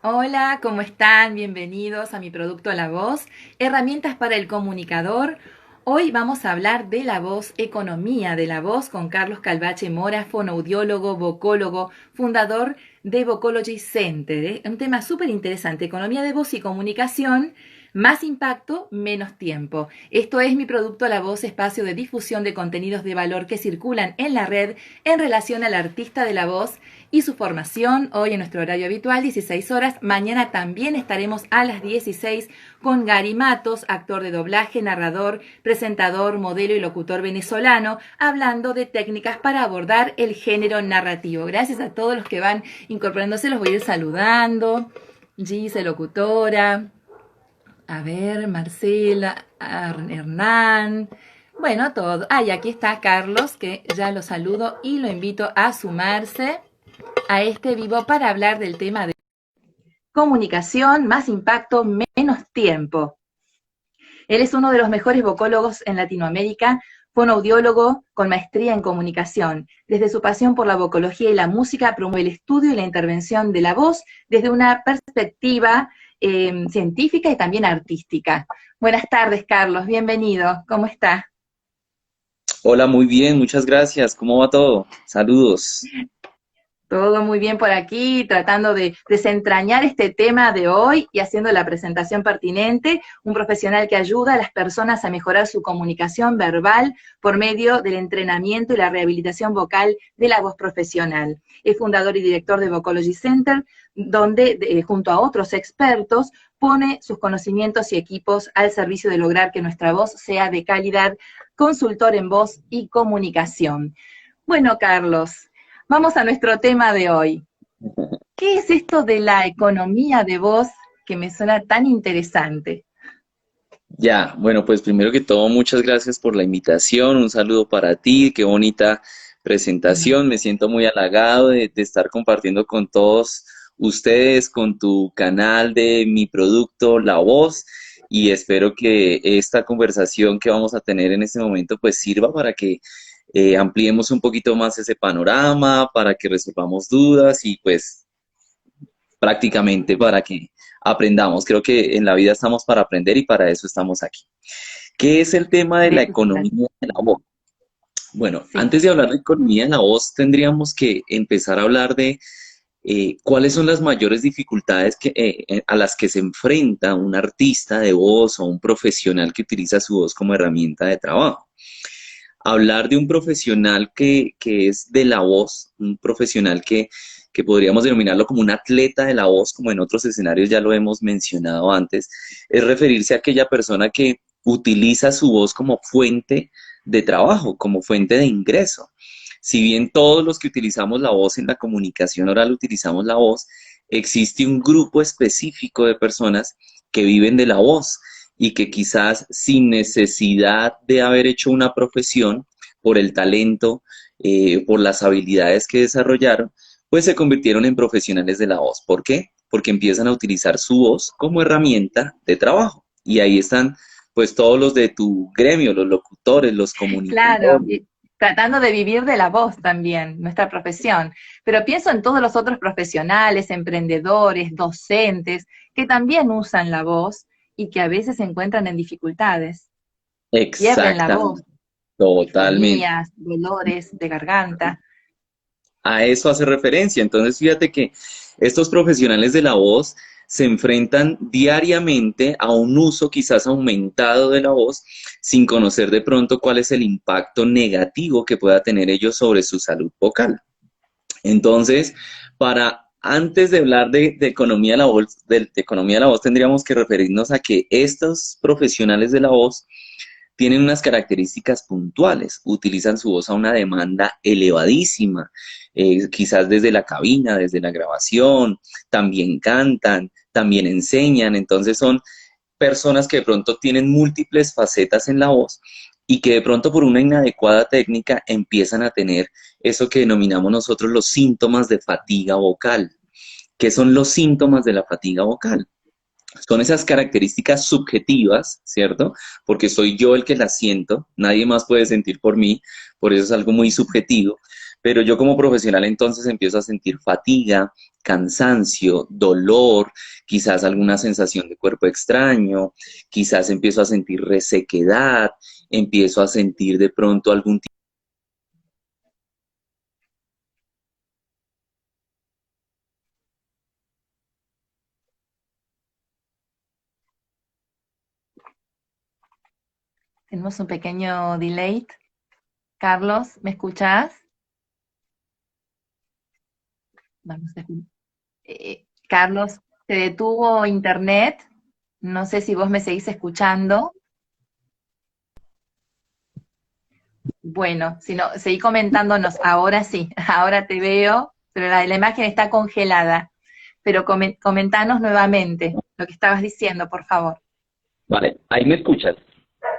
Hola, ¿cómo están? Bienvenidos a mi producto La Voz, herramientas para el comunicador. Hoy vamos a hablar de la voz, economía de la voz, con Carlos Calvache Mora, fonoaudiólogo, vocólogo, fundador de Vocology Center. Un tema súper interesante, economía de voz y comunicación, más impacto, menos tiempo. Esto es mi producto La Voz, espacio de difusión de contenidos de valor que circulan en la red en relación al artista de la voz y su formación. Hoy en nuestro horario habitual, 16 horas. Mañana también estaremos a las 16 con Gary Matos, actor de doblaje, narrador, presentador, modelo y locutor venezolano, hablando de técnicas para abordar el género narrativo. Gracias a todos los que van incorporándose, los voy a ir saludando. Gise, locutora. A ver, Marcela, Hernán. Bueno, todo. Ah, y aquí está Carlos, que ya lo saludo y lo invito a sumarse a este vivo para hablar del tema de comunicación, más impacto, menos tiempo. Él es uno de los mejores vocólogos en Latinoamérica, fue un audiólogo con maestría en comunicación. Desde su pasión por la vocología y la música, promueve el estudio y la intervención de la voz desde una perspectiva científica y también artística. Buenas tardes, Carlos, bienvenido, ¿cómo está? Hola, muy bien, muchas gracias. ¿Cómo va todo? Saludos. Todo muy bien por aquí, tratando de desentrañar este tema de hoy y haciendo la presentación pertinente, un profesional que ayuda a las personas a mejorar su comunicación verbal por medio del entrenamiento y la rehabilitación vocal de la voz profesional. Es fundador y director de Vocology Center, donde junto a otros expertos pone sus conocimientos y equipos al servicio de lograr que nuestra voz sea de calidad, consultor en voz y comunicación. Bueno, Carlos, vamos a nuestro tema de hoy. ¿Qué es esto de la economía de voz que me suena tan interesante? Ya, bueno, pues primero que todo, muchas gracias por la invitación. Un saludo para ti. Qué bonita presentación. Me siento muy halagado de estar compartiendo con todos ustedes, con tu canal de mi producto, La Voz. Y espero que esta conversación que vamos a tener en este momento pues sirva para que ampliemos un poquito más ese panorama, para que resolvamos dudas y pues prácticamente para que aprendamos. Creo que en la vida estamos para aprender y para eso estamos aquí. ¿Qué es el tema de De la eso se trata. economía de la voz? Bueno, Sí. antes de hablar de economía de la voz, tendríamos que empezar a hablar de cuáles son las mayores dificultades a las que se enfrenta un artista de voz o un profesional que utiliza su voz como herramienta de trabajo. Hablar de un profesional que es de la voz, un profesional que podríamos denominarlo como un atleta de la voz, como en otros escenarios ya lo hemos mencionado antes, es referirse a aquella persona que utiliza su voz como fuente de trabajo, como fuente de ingreso. Si bien todos los que utilizamos la voz en la comunicación oral utilizamos la voz, existe un grupo específico de personas que viven de la voz y que quizás sin necesidad de haber hecho una profesión, por el talento, por las habilidades que desarrollaron, pues se convirtieron en profesionales de la voz. ¿Por qué? Porque empiezan a utilizar su voz como herramienta de trabajo. Y ahí están pues todos los de tu gremio, los locutores, los Claro, comunicadores. y tratando de vivir de la voz también, nuestra profesión. Pero pienso en todos los otros profesionales, emprendedores, docentes, que también usan la voz y que a veces se encuentran en dificultades, pierden la voz, Exactamente, totalmente. disfonías, dolores de garganta. A eso hace referencia. Entonces, fíjate que estos profesionales de la voz se enfrentan diariamente a un uso quizás aumentado de la voz sin conocer de pronto cuál es el impacto negativo que pueda tener ellos sobre su salud vocal. Entonces, para antes de hablar de economía de la voz, de economía de la voz, tendríamos que referirnos a que estos profesionales de la voz tienen unas características puntuales, utilizan su voz a una demanda elevadísima, quizás desde la cabina, desde la grabación, también cantan, también enseñan, entonces son personas que de pronto tienen múltiples facetas en la voz y que de pronto por una inadecuada técnica empiezan a tener eso que denominamos nosotros los síntomas de fatiga vocal. ¿Qué son los síntomas de la fatiga vocal? Son esas características subjetivas, ¿cierto? Porque soy yo el que las siento, nadie más puede sentir por mí, por eso es algo muy subjetivo, pero yo como profesional entonces empiezo a sentir fatiga, cansancio, dolor, quizás alguna sensación de cuerpo extraño, quizás empiezo a sentir resequedad, empiezo a sentir de pronto algún tipo Tenemos un pequeño delay. Carlos, ¿me escuchás? Vamos a Carlos, se detuvo internet. No sé si vos me seguís escuchando. Bueno, si no, seguí comentándonos. Ahora sí, ahora te veo, pero la imagen está congelada. Pero comentanos nuevamente lo que estabas diciendo, por favor. Vale, ahí me escuchas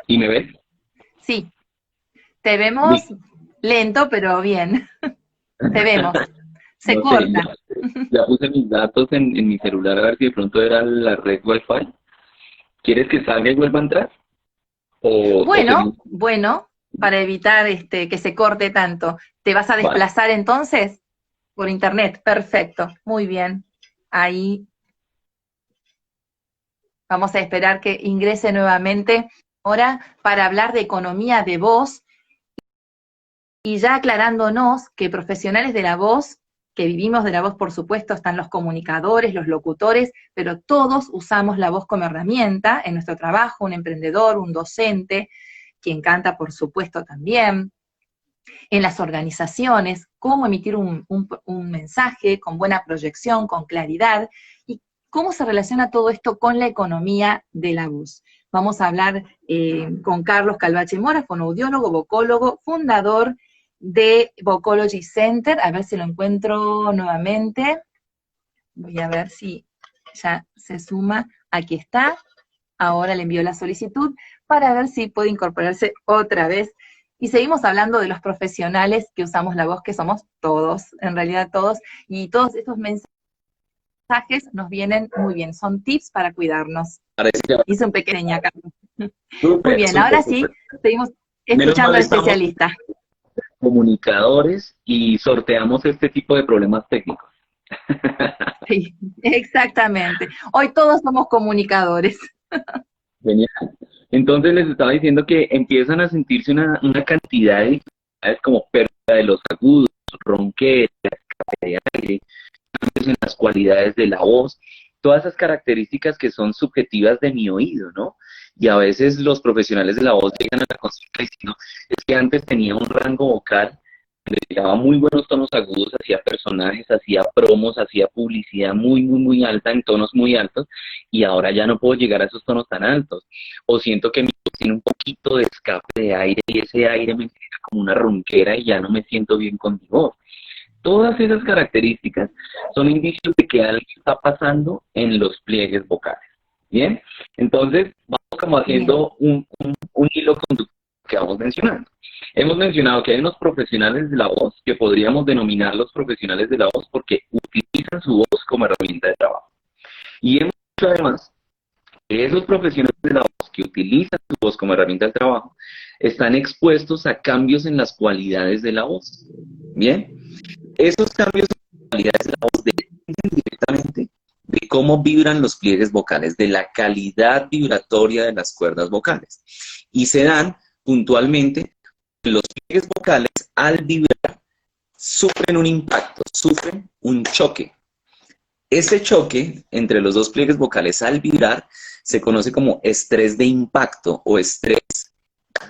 y me ves. Sí, te vemos Listo. lento, pero bien. Te vemos. Se No sé, corta. ya puse mis datos en mi celular a ver si de pronto era la red Wi-Fi. ¿Quieres que salga y vuelva a entrar? O Bueno, seguimos? bueno, para evitar que se corte tanto. ¿Te vas a Vale. desplazar entonces? Por internet, perfecto, muy bien. Ahí vamos a esperar que ingrese nuevamente ahora para hablar de economía de voz y ya aclarándonos que profesionales de la voz, que vivimos de la voz, por supuesto, están los comunicadores, los locutores, pero todos usamos la voz como herramienta en nuestro trabajo, un emprendedor, un docente, quien canta, por supuesto, también. En las organizaciones, cómo emitir un mensaje con buena proyección, con claridad, y cómo se relaciona todo esto con la economía de la voz. Vamos a hablar con Carlos Calvache Mora, fonoaudiólogo, vocólogo, fundador de Vocology Center. A ver si lo encuentro nuevamente. Voy a ver si ya se suma. Aquí está. Ahora le envío la solicitud para ver si puede incorporarse otra vez. Y seguimos hablando de los profesionales que usamos la voz, que somos todos, en realidad todos, y todos estos mensajes nos vienen muy bien, son tips para cuidarnos. Parece que va. Hice un pequeño acá. Muy Súper, bien, súper, ahora sí, súper. seguimos Menos escuchando mal al estamos especialista. comunicadores y sorteamos este tipo de problemas técnicos. Sí, exactamente. Hoy todos somos comunicadores. Genial. Entonces les estaba diciendo que empiezan a sentirse una cantidad de dificultades como pérdida de los agudos, ronquera, de aire, cambios en las cualidades de la voz, todas esas características que son subjetivas de mi oído, ¿no? Y a veces los profesionales de la voz llegan a la consulta diciendo, es que antes tenía un rango vocal, le llegaba muy buenos tonos agudos, hacía personajes, hacía promos, hacía publicidad muy, muy, muy alta, en tonos muy altos, y ahora ya no puedo llegar a esos tonos tan altos. O siento que mi voz tiene un poquito de escape de aire y ese aire me genera como una ronquera y ya no me siento bien con mi voz. Todas esas características son indicios de que algo está pasando en los pliegues vocales. Bien, entonces vamos como Bien, haciendo un hilo conductor que vamos mencionando. Hemos mencionado que hay unos profesionales de la voz que podríamos denominar los profesionales de la voz porque utilizan su voz como herramienta de trabajo. Y hemos dicho además que esos profesionales de la voz que utilizan su voz como herramienta de trabajo están expuestos a cambios en las cualidades de la voz. Bien, esos cambios en cualidades de la voz dependen directamente de cómo vibran los pliegues vocales, de la calidad vibratoria de las cuerdas vocales. Y se dan puntualmente los pliegues vocales al vibrar sufren un impacto, sufren un choque. Ese choque entre los dos pliegues vocales al vibrar se conoce como estrés de impacto o estrés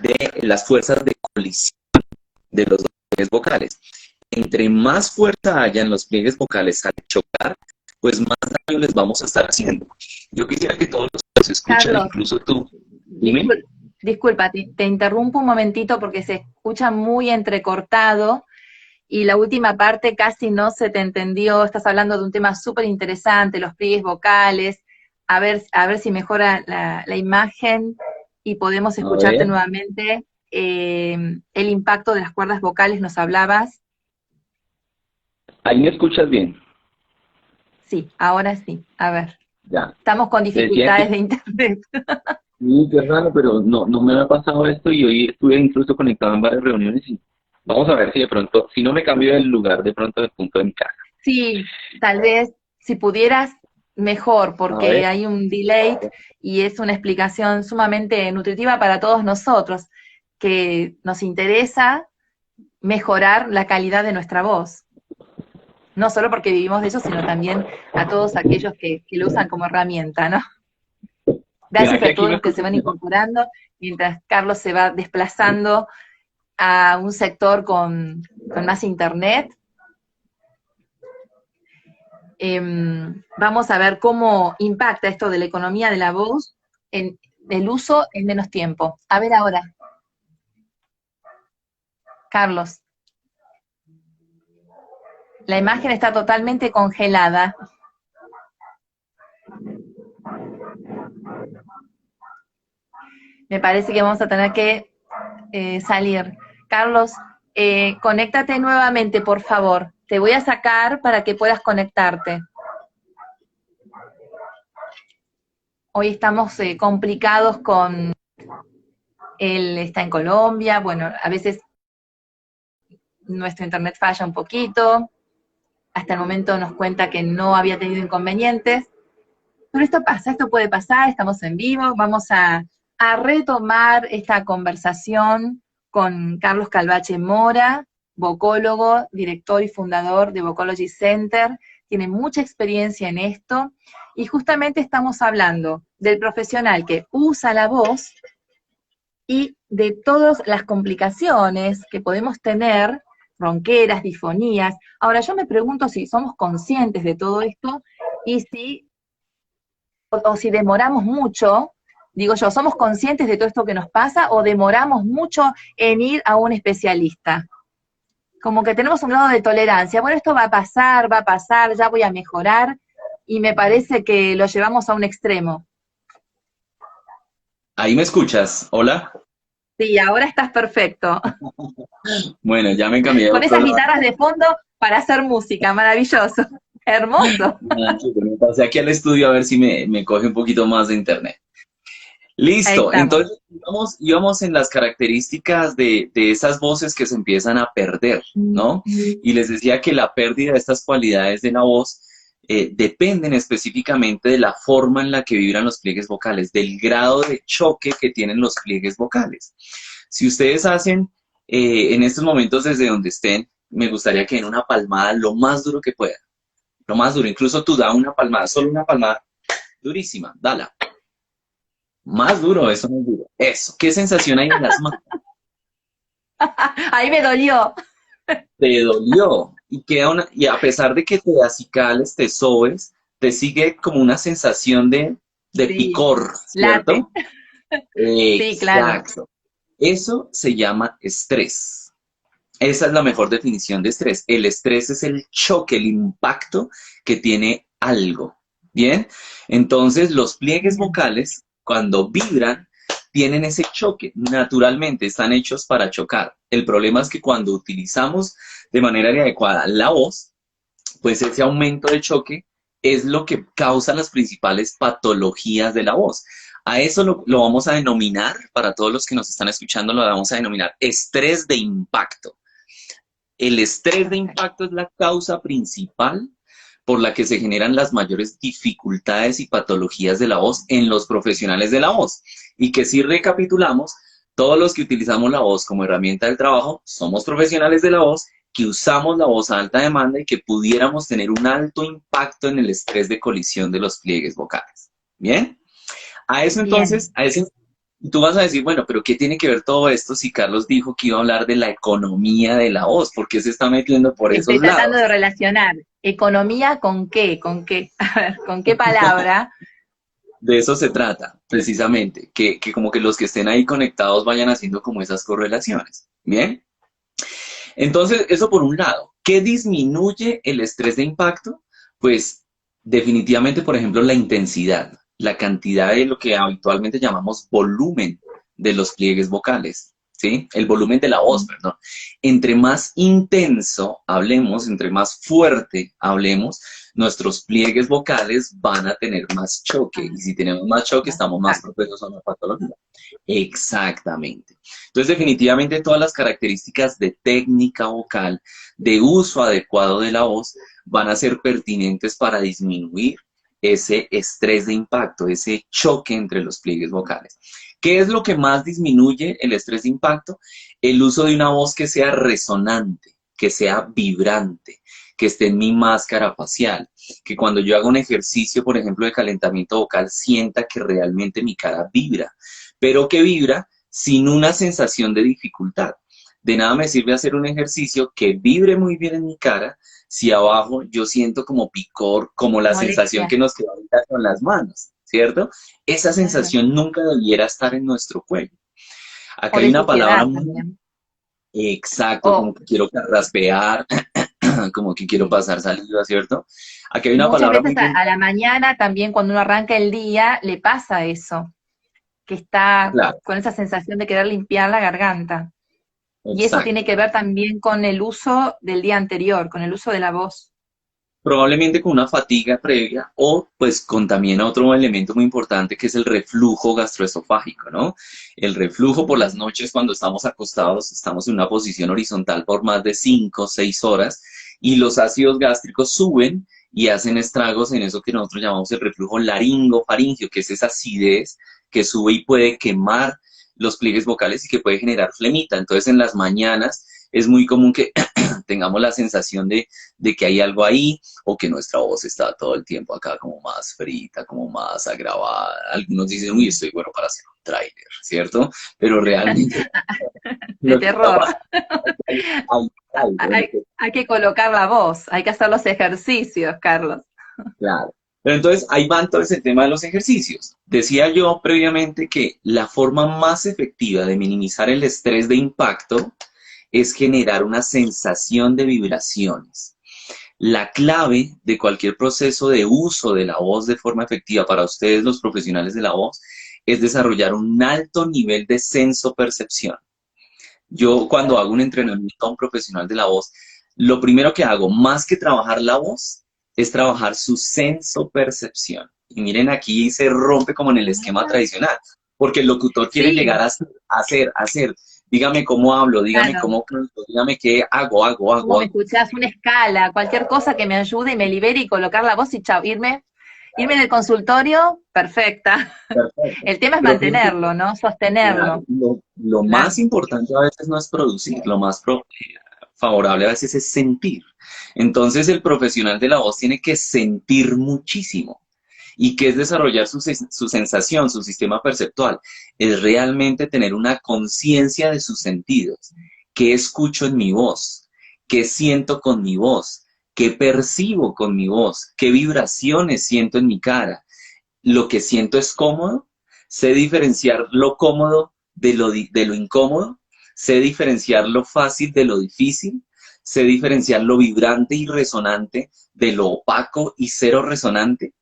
de las fuerzas de colisión de los dos pliegues vocales. Entre más fuerza haya en los pliegues vocales al chocar, pues más daño les vamos a estar haciendo. Yo quisiera que todos los escuchan, Carlos, incluso tú, dime. disculpa, te interrumpo un momentito porque se escucha muy entrecortado y la última parte casi no se te entendió. Estás hablando de un tema súper interesante, los pliegues vocales. A ver si mejora la imagen y podemos A escucharte ver, nuevamente. El impacto de las cuerdas vocales, ¿nos hablabas? ahí me escuchas bien. Sí, ahora sí. A ver, Ya. estamos con Te decía dificultades que de internet. sí, qué raro, pero no me había pasado esto y hoy estuve incluso conectado en varias reuniones y Vamos a ver si de pronto, si no me cambio el lugar de pronto del punto de mi casa. Sí, tal vez si pudieras, mejor, A porque ver. hay un delay y es una explicación sumamente nutritiva para todos nosotros, que nos interesa mejorar la calidad de nuestra voz. No solo porque vivimos de eso, sino también a todos aquellos que lo usan como herramienta, ¿no? ¿Será Gracias que a aquí todos me los que se escuchas van mejor? incorporando mientras Carlos se va desplazando a un sector con más internet. Vamos a ver cómo impacta esto de la economía de la voz en el uso en menos tiempo. A ver ahora, Carlos, la imagen está totalmente congelada. Me parece que vamos a tener que salir. Carlos, conéctate nuevamente, por favor. Te voy a sacar para que puedas conectarte. Hoy estamos complicados con él está en Colombia, bueno, a veces nuestro internet falla un poquito, hasta el momento nos cuenta que no había tenido inconvenientes, pero esto pasa, esto puede pasar, estamos en vivo, vamos a retomar esta conversación con Carlos Calvache Mora, vocólogo, director y fundador de Vocology Center, tiene mucha experiencia en esto, y justamente estamos hablando del profesional que usa la voz y de todas las complicaciones que podemos tener, ronqueras, disfonías. Ahora, yo me pregunto si somos conscientes de todo esto y si, o si demoramos mucho, digo yo, ¿somos conscientes de todo esto que nos pasa o demoramos mucho en ir a un especialista? Como que tenemos un grado de tolerancia. Bueno, esto va a pasar, ya voy a mejorar, y me parece que lo llevamos a un extremo. Ahí me escuchas. Hola. Sí, ahora estás perfecto. Bueno, ya me cambié de Con otro esas lado. guitarras de fondo para hacer música, maravilloso, hermoso. Ah, qué bueno. Pasé aquí al estudio a ver si me coge un poquito más de internet. Ahí Listo, estamos. entonces íbamos en las características de esas voces que se empiezan a perder, ¿no? Y les decía que la pérdida de estas cualidades de la voz dependen específicamente de la forma en la que vibran los pliegues vocales, del grado de choque que tienen los pliegues vocales. Si ustedes hacen en estos momentos desde donde estén, me gustaría que den una palmada lo más duro que puedan, lo más duro, incluso tú da una palmada, solo una palmada durísima, dala. Más duro, eso no es duro. Eso. ¿Qué sensación hay en las manos? Ahí me dolió. Te dolió. Y a pesar de que te acicales, te sobes, te sigue como una sensación de Sí, picor, late. ¿cierto? Sí, claro. Exacto. Eso se llama estrés. Esa es la mejor definición de estrés. El estrés es el choque, el impacto que tiene algo. ¿Bien? Entonces, los pliegues Bien. vocales, cuando vibran, tienen ese choque. Naturalmente, están hechos para chocar. El problema es que cuando utilizamos de manera inadecuada la voz, pues ese aumento de choque es lo que causa las principales patologías de la voz. A eso lo vamos a denominar, para todos los que nos están escuchando, lo vamos a denominar estrés de impacto. El estrés de impacto es la causa principal por la que se generan las mayores dificultades y patologías de la voz en los profesionales de la voz. Y que si recapitulamos, todos los que utilizamos la voz como herramienta del trabajo somos profesionales de la voz que usamos la voz a alta demanda y que pudiéramos tener un alto impacto en el estrés de colisión de los pliegues vocales. ¿Bien? A eso Bien. entonces, a ese tú vas a decir, bueno, pero ¿qué tiene que ver todo esto si Carlos dijo que iba a hablar de la economía de la voz? ¿Por qué se está metiendo por Estoy esos tratando lados? de relacionar economía con qué, a ver, con qué palabra. De eso se trata, precisamente, que como que los que estén ahí conectados vayan haciendo como esas correlaciones. Bien, entonces eso por un lado. ¿Qué disminuye el estrés de impacto? Pues definitivamente, por ejemplo, la intensidad, la cantidad de lo que habitualmente llamamos volumen de los pliegues vocales. ¿sí? El volumen de la voz, perdón. Entre más intenso hablemos, entre más fuerte hablemos, nuestros pliegues vocales van a tener más choque. Y si tenemos más choque, estamos más Exacto. propensos a una patología. Exactamente. Entonces, definitivamente todas las características de técnica vocal, de uso adecuado de la voz, van a ser pertinentes para disminuir ese estrés de impacto, ese choque entre los pliegues vocales. ¿Qué es lo que más disminuye el estrés de impacto? El uso de una voz que sea resonante, que sea vibrante, que esté en mi máscara facial, que cuando yo haga un ejercicio, por ejemplo, de calentamiento vocal, sienta que realmente mi cara vibra, pero que vibra sin una sensación de dificultad. De nada me sirve hacer un ejercicio que vibre muy bien en mi cara si abajo yo siento como picor, como la sensación Molestia. que nos queda ahorita con las manos, ¿cierto? Esa Claro. sensación nunca debiera estar en nuestro cuello. O Acá hay de una palabra suciedad muy también. exacto, como O que quiero raspear, como que quiero sí. pasar saliva, ¿cierto? Aquí hay una Muchas palabra veces muy bien a la mañana también cuando uno arranca el día le pasa eso, que está clara, con esa sensación de querer limpiar la garganta. Y eso tiene exacto. que ver también con el uso del día anterior, con el uso de la voz. Probablemente con una fatiga previa o pues con también otro elemento muy importante que es el reflujo gastroesofágico, ¿no? El reflujo por las Ujú. noches cuando estamos acostados, estamos en una posición horizontal por más de 5 o 6 horas y los ácidos gástricos suben y hacen estragos en eso que nosotros llamamos el reflujo laringofaringio, que es esa acidez que sube y puede quemar los pliegues vocales y que puede generar flemita. Entonces en las mañanas es muy común que tengamos la sensación de que hay algo ahí o que nuestra voz está todo el tiempo acá como más frita, como más agravada. Algunos dicen, uy, estoy bueno para hacer un tráiler, ¿cierto? Pero realmente De lo que está terror. pasando es que hay algo en que, Hay que colocar la voz, hay que hacer los ejercicios, Carlos. claro. Pero entonces ahí va entonces el tema de los ejercicios. Decía yo previamente que la forma más efectiva de minimizar el estrés de impacto es generar una sensación de vibraciones. La clave de cualquier proceso de uso de la voz de forma efectiva para ustedes, los profesionales de la voz, es desarrollar un alto nivel de senso-percepción. Yo cuando hago un entrenamiento a un profesional de la voz, lo primero que hago, más que trabajar la voz, es trabajar su senso-percepción. Y miren, aquí se rompe como en el esquema Ah, tradicional, porque el locutor quiere llegar sí, a hacer. Dígame cómo hablo, dígame claro. cómo canto, dígame qué hago, hago, ¿Cómo hago, me hago. escuchás? Una escala, cualquier cosa que me ayude y me libere y colocar la voz y chao, irme del consultorio, perfecta. Perfecto. El tema es Pero fíjense mantenerlo, ¿no? claro, Sostenerlo. lo más Claro. importante a veces no es producir, lo más favorable a veces es sentir. Entonces el profesional de la voz tiene que sentir muchísimo. ¿Y qué es desarrollar su sensación, su sistema perceptual? Es realmente tener una conciencia de sus sentidos. ¿Qué escucho en mi voz? ¿Qué siento con mi voz? ¿Qué percibo con mi voz? ¿Qué vibraciones siento en mi cara? Lo que siento es cómodo, sé diferenciar lo cómodo de lo incómodo, sé diferenciar lo fácil de lo difícil, sé diferenciar lo vibrante y resonante de lo opaco y cero resonante.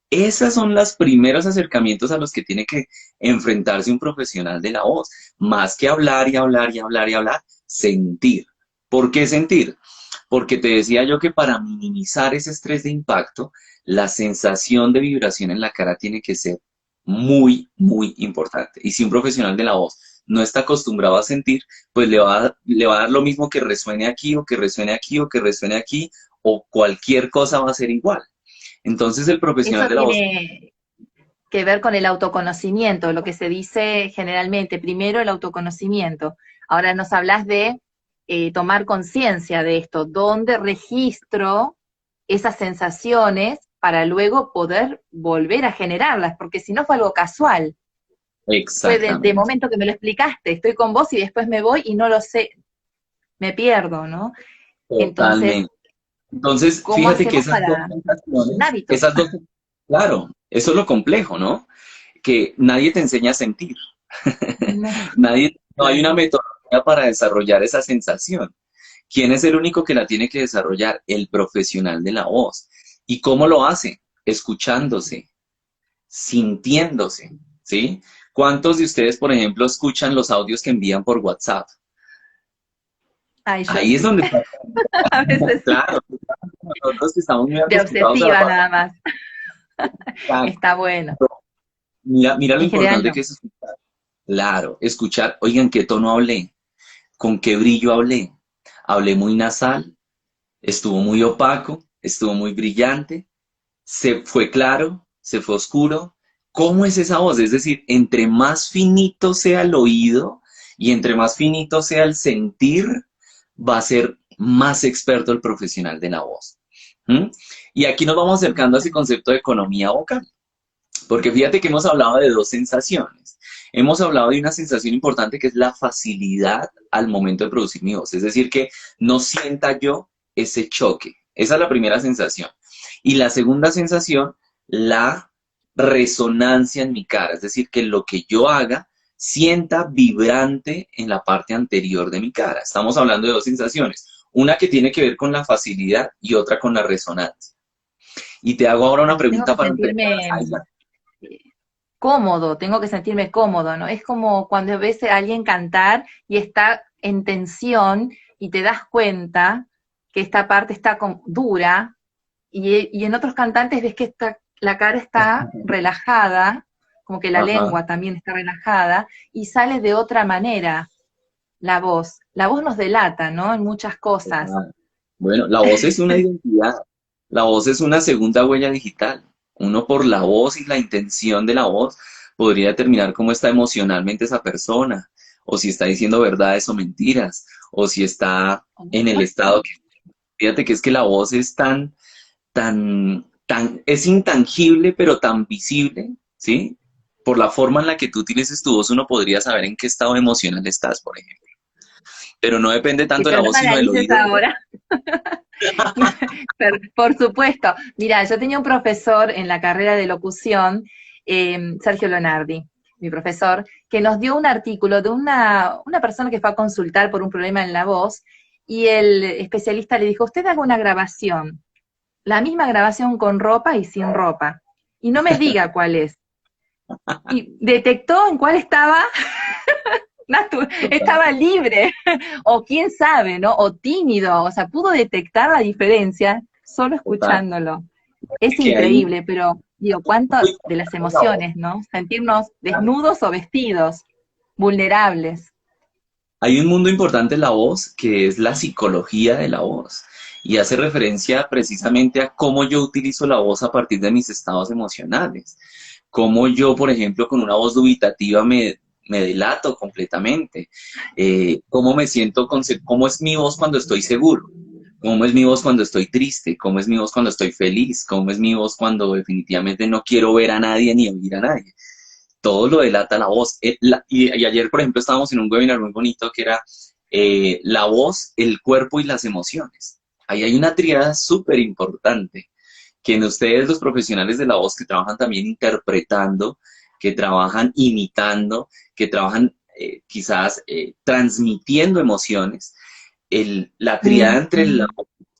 Esas son los primeros acercamientos a los que tiene que enfrentarse un profesional de la voz. Más que hablar y hablar y hablar y hablar, sentir. ¿Por qué sentir? Porque te decía yo que para minimizar ese estrés de impacto, la sensación de vibración en la cara tiene que ser muy, muy importante. Y si un profesional de la voz no está acostumbrado a sentir, pues le va a dar lo mismo que resuene aquí o que resuene aquí o que resuene aquí o cualquier cosa va a ser igual. Entonces el profesional Eso de la voz, tiene que ver con el autoconocimiento, lo que se dice generalmente, primero el autoconocimiento. Ahora nos hablas de tomar conciencia de esto, dónde registro esas sensaciones para luego poder volver a generarlas, porque si no fue algo casual, fue de exactamente, momento que me lo explicaste, estoy con vos y después me voy y no lo sé, me pierdo, ¿no? Entonces, totalmente. Entonces, ¿cómo fíjate que hacemos para un hábito? esas dos, claro, eso es lo complejo, ¿no? Que nadie te enseña a sentir. No, Nadie, no hay una claro. metodología para desarrollar esa sensación. ¿Quién es el único que la tiene que desarrollar? El profesional de la voz. ¿Y cómo lo hace? Escuchándose, sintiéndose, ¿sí? ¿Cuántos de ustedes, por ejemplo, escuchan los audios que envían por WhatsApp? Ay, yo Ahí es sí, donde está, a veces sí, claro, nosotros que estamos muy de acostumbrados a la obsesiva nada más. palabra. Está bueno. Mira lo En general importante no. que es escuchar. Claro, escuchar, oigan, ¿qué tono hablé? ¿Con qué brillo hablé? Hablé muy nasal, estuvo muy opaco, estuvo muy brillante, se fue claro, se fue oscuro. ¿Cómo es esa voz? Es decir, entre más finito sea el oído y entre más finito sea el sentir, va a ser más experto el profesional de la voz. ¿Mm? Y aquí nos vamos acercando a ese concepto de economía vocal. Porque fíjate que hemos hablado de dos sensaciones. Hemos hablado de una sensación importante que es la facilidad al momento de producir mi voz. Es decir, que no sienta yo ese choque. Esa es la primera sensación. Y la segunda sensación, la resonancia en mi cara. Es decir, que lo que yo haga sienta vibrante en la parte anterior de mi cara. Estamos hablando de dos sensaciones. Una que tiene que ver con la facilidad y otra con la resonancia. Y te hago ahora una Tengo pregunta que para empezar sentirme a hilar. cómodo, tengo que sentirme cómodo, ¿no? Es como cuando ves a alguien cantar y está en tensión y te das cuenta que esta parte está dura y en otros cantantes ves que la cara está relajada, como que la Ajá. lengua también está relajada y sale de otra manera la voz. La voz nos delata, ¿no? En muchas cosas. Ah, bueno, la voz es una identidad, la voz es una segunda huella digital. Uno por la voz y la intención de la voz podría determinar cómo está emocionalmente esa persona, o si está diciendo verdades o mentiras, o si está en el estado que, fíjate que es que la voz es es intangible, pero tan visible, ¿sí? Por la forma en la que tú utilices tu voz, uno podría saber en qué estado emocional estás, por ejemplo. Pero no depende Que tanto de yo la no voz, me sino del analices oído. ahora. Por supuesto. Mira, yo tenía un profesor en la carrera de locución, Sergio Lonardi, mi profesor, que nos dio un artículo de una persona que fue a consultar por un problema en la voz y el especialista le dijo, usted haga una grabación, la misma grabación con ropa y sin ropa, y no me diga cuál es. Y detectó en cuál estaba, estaba libre, o quién sabe, ¿no? O tímido, o sea, pudo detectar la diferencia solo Total. escuchándolo. Es Que hay un increíble, pero digo, cuánto muy de las importante en la voz. emociones, ¿no? Sentirnos desnudos o vestidos, vulnerables. Hay un mundo importante en la voz que es la psicología de la voz y hace referencia precisamente a cómo yo utilizo la voz a partir de mis estados emocionales. Cómo yo, por ejemplo, con una voz dubitativa me delato completamente. Cómo me siento, cómo es mi voz cuando estoy seguro. Cómo es mi voz cuando estoy triste, cómo es mi voz cuando estoy feliz, cómo es mi voz cuando definitivamente no quiero ver a nadie ni oír a nadie. Todo lo delata la voz. Y ayer, por ejemplo, estábamos en un webinar muy bonito que era la voz, el cuerpo y las emociones. Ahí hay una tríada súper importante que en ustedes, los profesionales de la voz que trabajan también interpretando, que trabajan imitando, que trabajan quizás transmitiendo emociones, la triada entre Mm.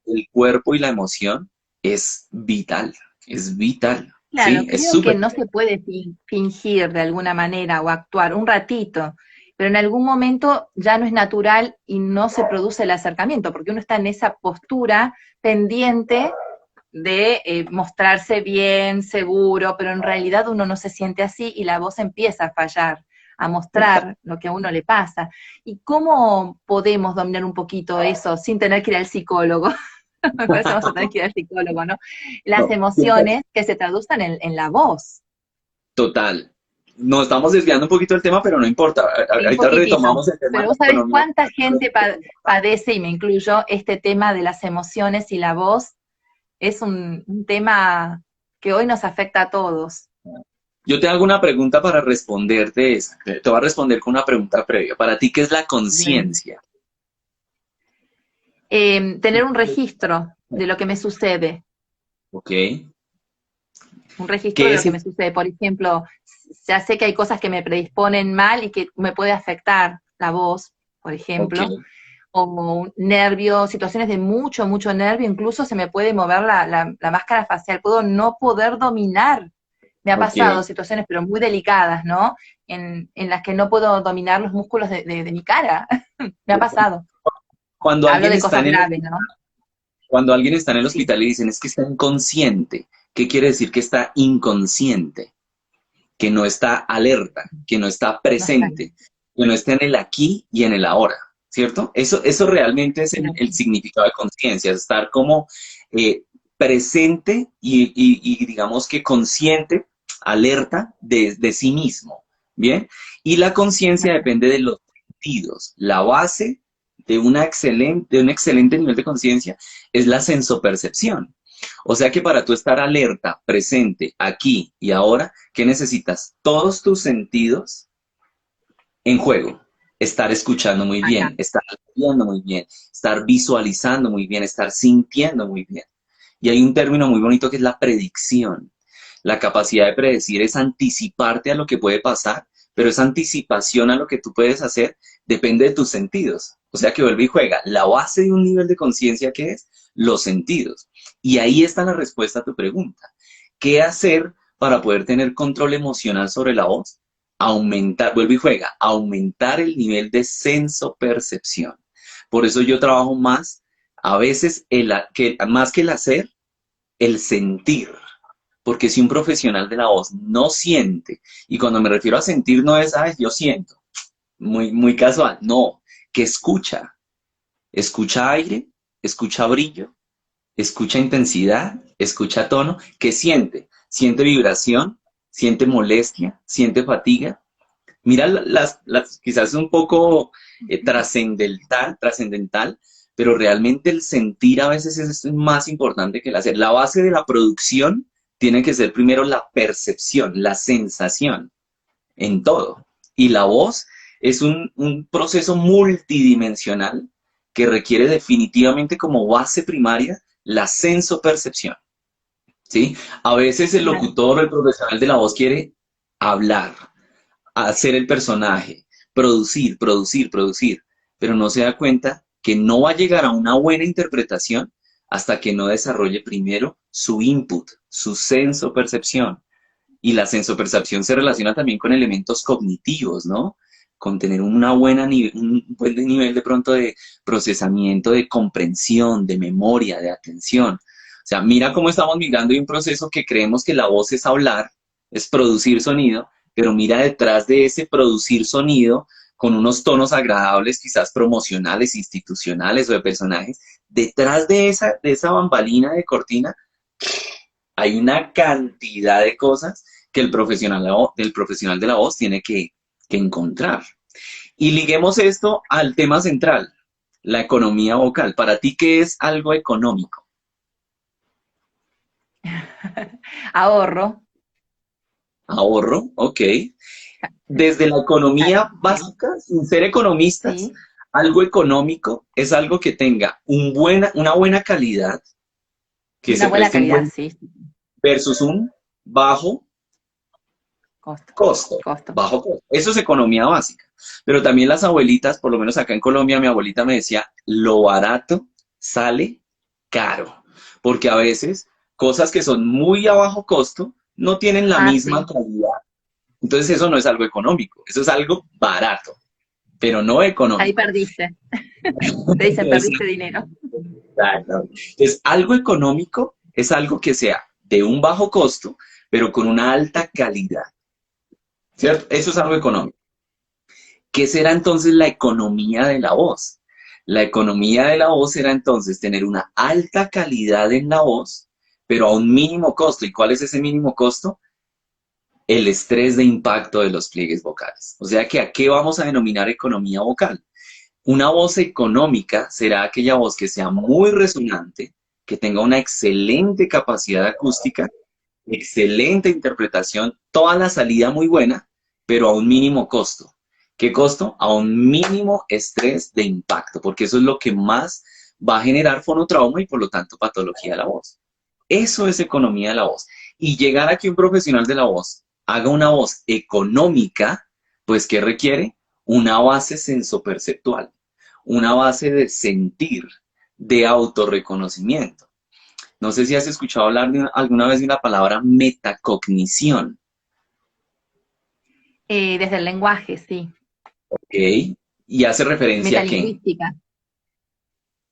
el cuerpo y la emoción es vital, Claro, ¿sí? Es creo que súper. no se puede fingir de alguna manera o actuar un ratito, pero en algún momento ya no es natural y no se produce el acercamiento, porque uno está en esa postura pendiente de mostrarse bien, seguro, pero en realidad uno no se siente así y la voz empieza a fallar, a mostrar lo que a uno le pasa. ¿Y cómo podemos dominar un poquito eso sin tener que ir al psicólogo? Me parece que vamos a tener que ir al psicólogo, ¿no? Las No, emociones que se traduzcan en la voz, total. Nos estamos desviando un poquito del tema, pero no importa. sí, un Ahorita poquitito. retomamos el tema Pero de la vos sabés economía. cuánta gente padece, y me incluyo, este tema de las emociones y la voz. Es un tema que hoy nos afecta a todos. Yo te hago una pregunta para responderte esa. Te voy a responder con una pregunta previa. Para ti, ¿qué es la Bueno. conciencia? Tener un registro de lo que me sucede, ¿Ok? un registro ¿Qué de lo es? que me sucede. Por ejemplo, ya sé que hay cosas que me predisponen mal y que me puede afectar la voz, por Ok. ejemplo, o un nervio, situaciones de mucho, mucho nervio, incluso se me puede mover la máscara facial, puedo no poder dominar Me ha Ok. pasado situaciones, pero muy delicadas, ¿no? En las que no puedo dominar los músculos de mi cara. Me ha pasado. Cuando Hablo alguien de está cosas en el graves, hospital, ¿no? cuando alguien está en el Sí, hospital y dicen es que está inconsciente, ¿qué quiere decir que está inconsciente? Que no está alerta, que no está no está presente, bien. que no está en el aquí y en el ahora, ¿cierto? Eso realmente es el Cierto. significado de conciencia, es estar como eh, presente y digamos que consciente, alerta de sí mismo, ¿bien? Y la conciencia depende de los sentidos. La base de un excelente nivel de conciencia es la sensopercepción. O sea que para tú estar alerta, presente, aquí y ahora, ¿qué necesitas? Todos tus sentidos en juego. Estar escuchando muy Acá. bien, estar viendo muy bien, estar visualizando muy bien, estar sintiendo muy bien. Y hay un término muy bonito que es la predicción. La capacidad de predecir es anticiparte a lo que puede pasar, pero esa anticipación a lo que tú puedes hacer depende de tus sentidos. O sea que vuelve y juega. La base de un nivel de conciencia que es los sentidos. Y ahí está la respuesta a tu pregunta. ¿Qué hacer para poder tener control emocional sobre la voz? Aumentar, vuelve y juega, aumentar el nivel de senso-percepción. Por eso yo trabajo más, a veces, más que el hacer, el sentir. Porque si un profesional de la voz no siente, y cuando me refiero a sentir no es, ay, yo siento, muy casual, no, que escucha aire, escucha brillo, escucha intensidad, escucha tono, que siente vibración, siente molestia, siente fatiga. Mira, quizás es un poco trascendental, pero realmente el sentir a veces es más importante que el hacer. La base de la producción tiene que ser primero la percepción, la sensación en todo. Y la voz es un proceso multidimensional que requiere definitivamente como base primaria la sensopercepción, ¿sí? A veces el Claro. locutor o el profesional de la voz quiere hablar, hacer el personaje, producir, pero no se da cuenta que no va a llegar a una buena interpretación hasta que no desarrolle primero su input, su senso-percepción. Y la sensopercepción se relaciona también con elementos cognitivos, ¿no? Con tener un buen nivel de pronto de procesamiento, de comprensión, de memoria, de atención. O sea, mira cómo estamos migrando de un proceso que creemos que la voz es hablar, es producir sonido, pero mira detrás de ese producir sonido con unos tonos agradables, quizás promocionales, institucionales o de personajes, detrás de esa bambalina de cortina hay una cantidad de cosas que el profesional de la voz tiene que encontrar. Y liguemos esto al tema central, la economía vocal. Para ti, ¿qué es algo económico? Ahorro. Ahorro, ok. Desde la economía Sí, básica, sin ser economistas, sí. algo económico es algo que tenga una buena calidad, que Una se buena preste un calidad, buen sí. versus un bajo Costo. costo, Costo. bajo costo. Eso es economía básica. Pero también las abuelitas, por lo menos acá en Colombia, mi abuelita me decía, lo barato sale caro. Porque a veces cosas que son muy a bajo costo no tienen la Ah, misma sí. calidad. Entonces eso no es algo económico, eso es algo barato, pero no Ahí económico. perdiste. Te dicen, perdiste dinero. Exacto. Entonces, algo económico es algo que sea de un bajo costo, pero con una alta calidad, ¿cierto? Eso es algo económico. ¿Qué será entonces la economía de la voz? La economía de la voz será entonces tener una alta calidad en la voz, pero a un mínimo costo. ¿Y cuál es ese mínimo costo? El estrés de impacto de los pliegues vocales. O sea que ¿a qué vamos a denominar economía vocal? Una voz económica será aquella voz que sea muy resonante, que tenga una excelente capacidad acústica, excelente interpretación, toda la salida muy buena, pero a un mínimo costo. ¿Qué costo? A un mínimo estrés de impacto, porque eso es lo que más va a generar fonotrauma y por lo tanto patología de la voz. Eso es economía de la voz. Y llegar a que un profesional de la voz haga una voz económica, pues ¿qué requiere? Una base sensoperceptual, una base de sentir, de autorreconocimiento. No sé si has escuchado hablar alguna vez de una palabra metacognición, Desde el lenguaje, sí. ¿ok? Y hace referencia a qué. Metalingüística.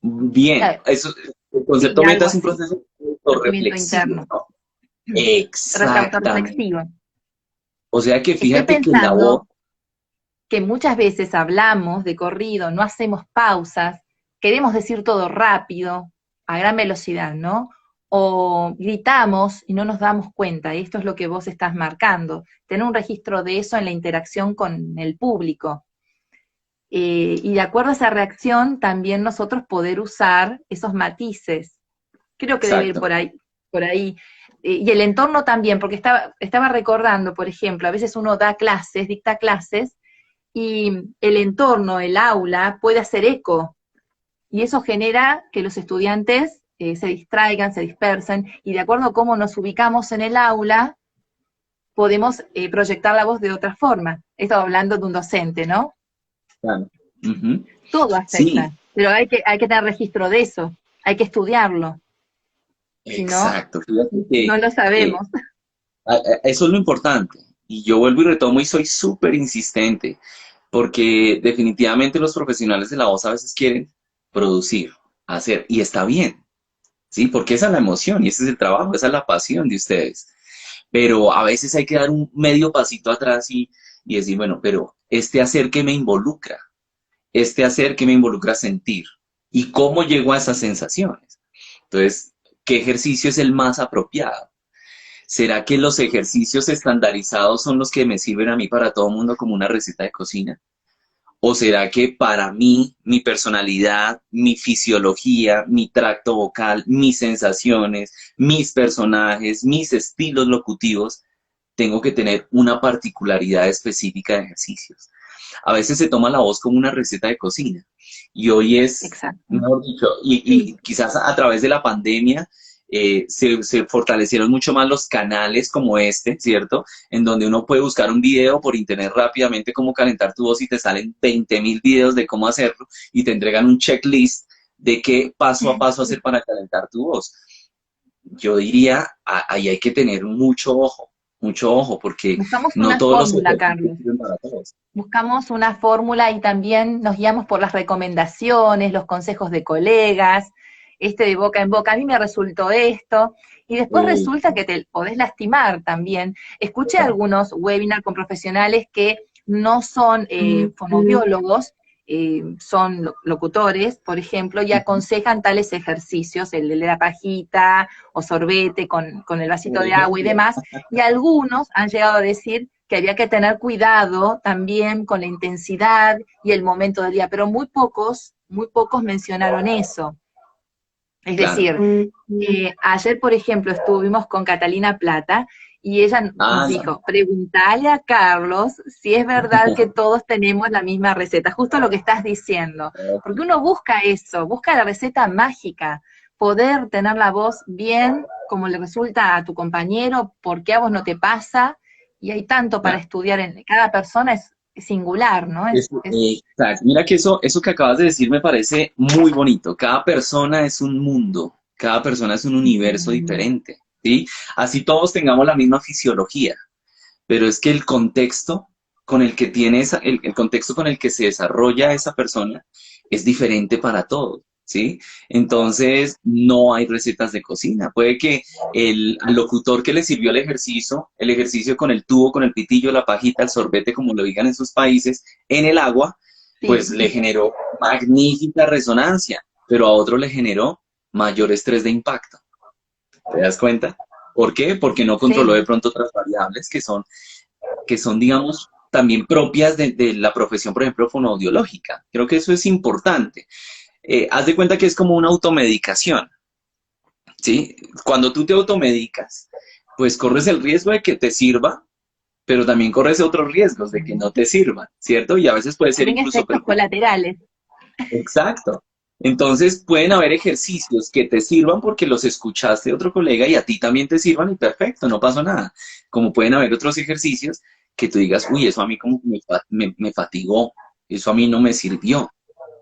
Bien, Eh, eso, el sí, concepto meta algo es un así. proceso Conocimiento reflexivo, interno. ¿no? Exactamente. Autorreflexivo. O sea que Estoy fíjate que la voz, pensando que muchas veces hablamos de corrido, no hacemos pausas, queremos decir todo rápido, a gran velocidad, ¿no? O gritamos y no nos damos cuenta, y esto es lo que vos estás marcando, tener un registro de eso en la interacción con el público. Y de acuerdo a esa reacción, también nosotros poder usar esos matices. Creo que debe ir exacto, por ahí, por ahí. Y el entorno también, porque estaba recordando, por ejemplo, a veces uno da clases, dicta clases, y el entorno, el aula, puede hacer eco, y eso genera que los estudiantes se distraigan, se dispersen, y de acuerdo a cómo nos ubicamos en el aula, podemos proyectar la voz de otra forma. Esto hablando de un docente, ¿no? claro. Ujú. Todo Sí, afecta, pero hay que tener registro de eso, hay que estudiarlo, si no, exacto. Fíjate no que lo eh, sabemos. eso es lo importante. Y yo vuelvo y retomo y soy súper insistente, porque definitivamente los profesionales de la voz a veces quieren producir, hacer, y está bien, ¿sí? Porque esa es la emoción y ese es el trabajo, esa es la pasión de ustedes. Pero a veces hay que dar un medio pasito atrás y decir, bueno, pero este hacer que me involucra, este hacer que me involucra sentir, y cómo llego a esas sensaciones. Entonces, ¿qué ejercicio es el más apropiado? ¿Será que los ejercicios estandarizados son los que me sirven a mí para todo el mundo como una receta de cocina? ¿O será que para mí, mi personalidad, mi fisiología, mi tracto vocal, mis sensaciones, mis personajes, mis estilos locutivos, tengo que tener una particularidad específica de ejercicios? A veces se toma la voz como una receta de cocina y hoy es, Exacto. mejor dicho, y Sí. quizás a través de la pandemia se fortalecieron mucho más los canales como este, ¿cierto? En donde uno puede buscar un video por internet rápidamente cómo calentar tu voz y te salen 20.000 videos de cómo hacerlo y te entregan un checklist de qué paso a paso hacer para calentar tu voz. Yo diría, ahí hay que tener mucho ojo, porque Buscamos no una todos los fórmula, ejercicios Carlos. sirven para todos. Buscamos una fórmula y también nos guiamos por las recomendaciones, los consejos de colegas, de boca en boca, a mí me resultó esto, y después Eh, resulta que te podés lastimar también. Escuché algunos webinars con profesionales que no son fonoaudiólogos, son locutores, por ejemplo, y aconsejan tales ejercicios, el de la pajita o sorbete con el vasito por de agua y ejemplo. demás, y algunos han llegado a decir que había que tener cuidado también con la intensidad y el momento del día, pero muy pocos mencionaron eso. Es Claro. decir, ayer, por ejemplo, estuvimos con Catalina Plata y ella nos Ah, dijo, preguntale a Carlos si es verdad que todos tenemos la misma receta, justo lo que estás diciendo, porque uno busca eso, busca la receta mágica, poder tener la voz bien como le resulta a tu compañero, porque a vos no te pasa, y hay tanto para claro. estudiar en cada persona, es singular, ¿no? Exacto. Mira que eso que acabas de decir me parece muy bonito. Cada persona es un mundo, cada persona es un universo diferente, ¿sí? Así todos tengamos la misma fisiología, pero es que el contexto con el que tiene el contexto con el que se desarrolla esa persona es diferente para todos, ¿sí? Entonces, no hay recetas de cocina. Puede que al locutor que le sirvió el ejercicio con el tubo, con el pitillo, la pajita, el sorbete, como lo digan en sus países, en el agua, Sí, pues le generó magnífica resonancia, pero a otro le generó mayor estrés de impacto. ¿Te das cuenta? ¿Por qué? Porque no controló sí, de pronto otras variables que son, digamos, también propias de la profesión, por ejemplo, fonoaudiológica. Creo que eso es importante. Haz de cuenta que es como una automedicación, ¿sí? Cuando tú te automedicas, pues corres el riesgo de que te sirva, pero también corres otros riesgos de que no te sirva, ¿cierto? Y a veces puede ser también incluso efectos perjudicial. colaterales. Exacto. Entonces pueden haber ejercicios que te sirvan porque los escuchaste de otro colega y a ti también te sirvan y perfecto, no pasó nada. Como pueden haber otros ejercicios que tú digas, uy, eso a mí como que me fatigó, eso a mí no me sirvió.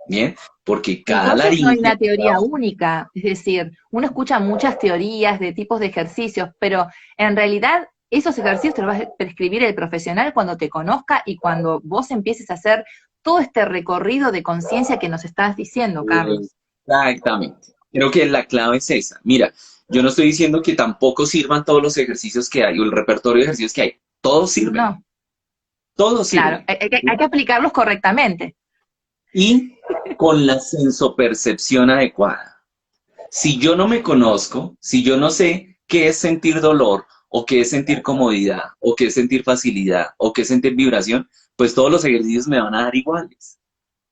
¿bien? Porque cada Entonces no hay laringe, una teoría única, es decir, uno escucha muchas teorías de tipos de ejercicios, pero en realidad esos ejercicios te los va a prescribir el profesional cuando te conozca y cuando vos empieces a hacer todo este recorrido de conciencia que nos estás diciendo, Carlos. exactamente. Creo que la clave es esa. Mira, yo no estoy diciendo que tampoco sirvan todos los ejercicios que hay o el repertorio de ejercicios que hay. No, Todos claro, sirven. hay que aplicarlos correctamente. Y con la sensopercepción adecuada. Si yo no me conozco, si yo no sé qué es sentir dolor, o qué es sentir comodidad, o qué es sentir facilidad, o qué es sentir vibración, pues todos los ejercicios me van a dar iguales.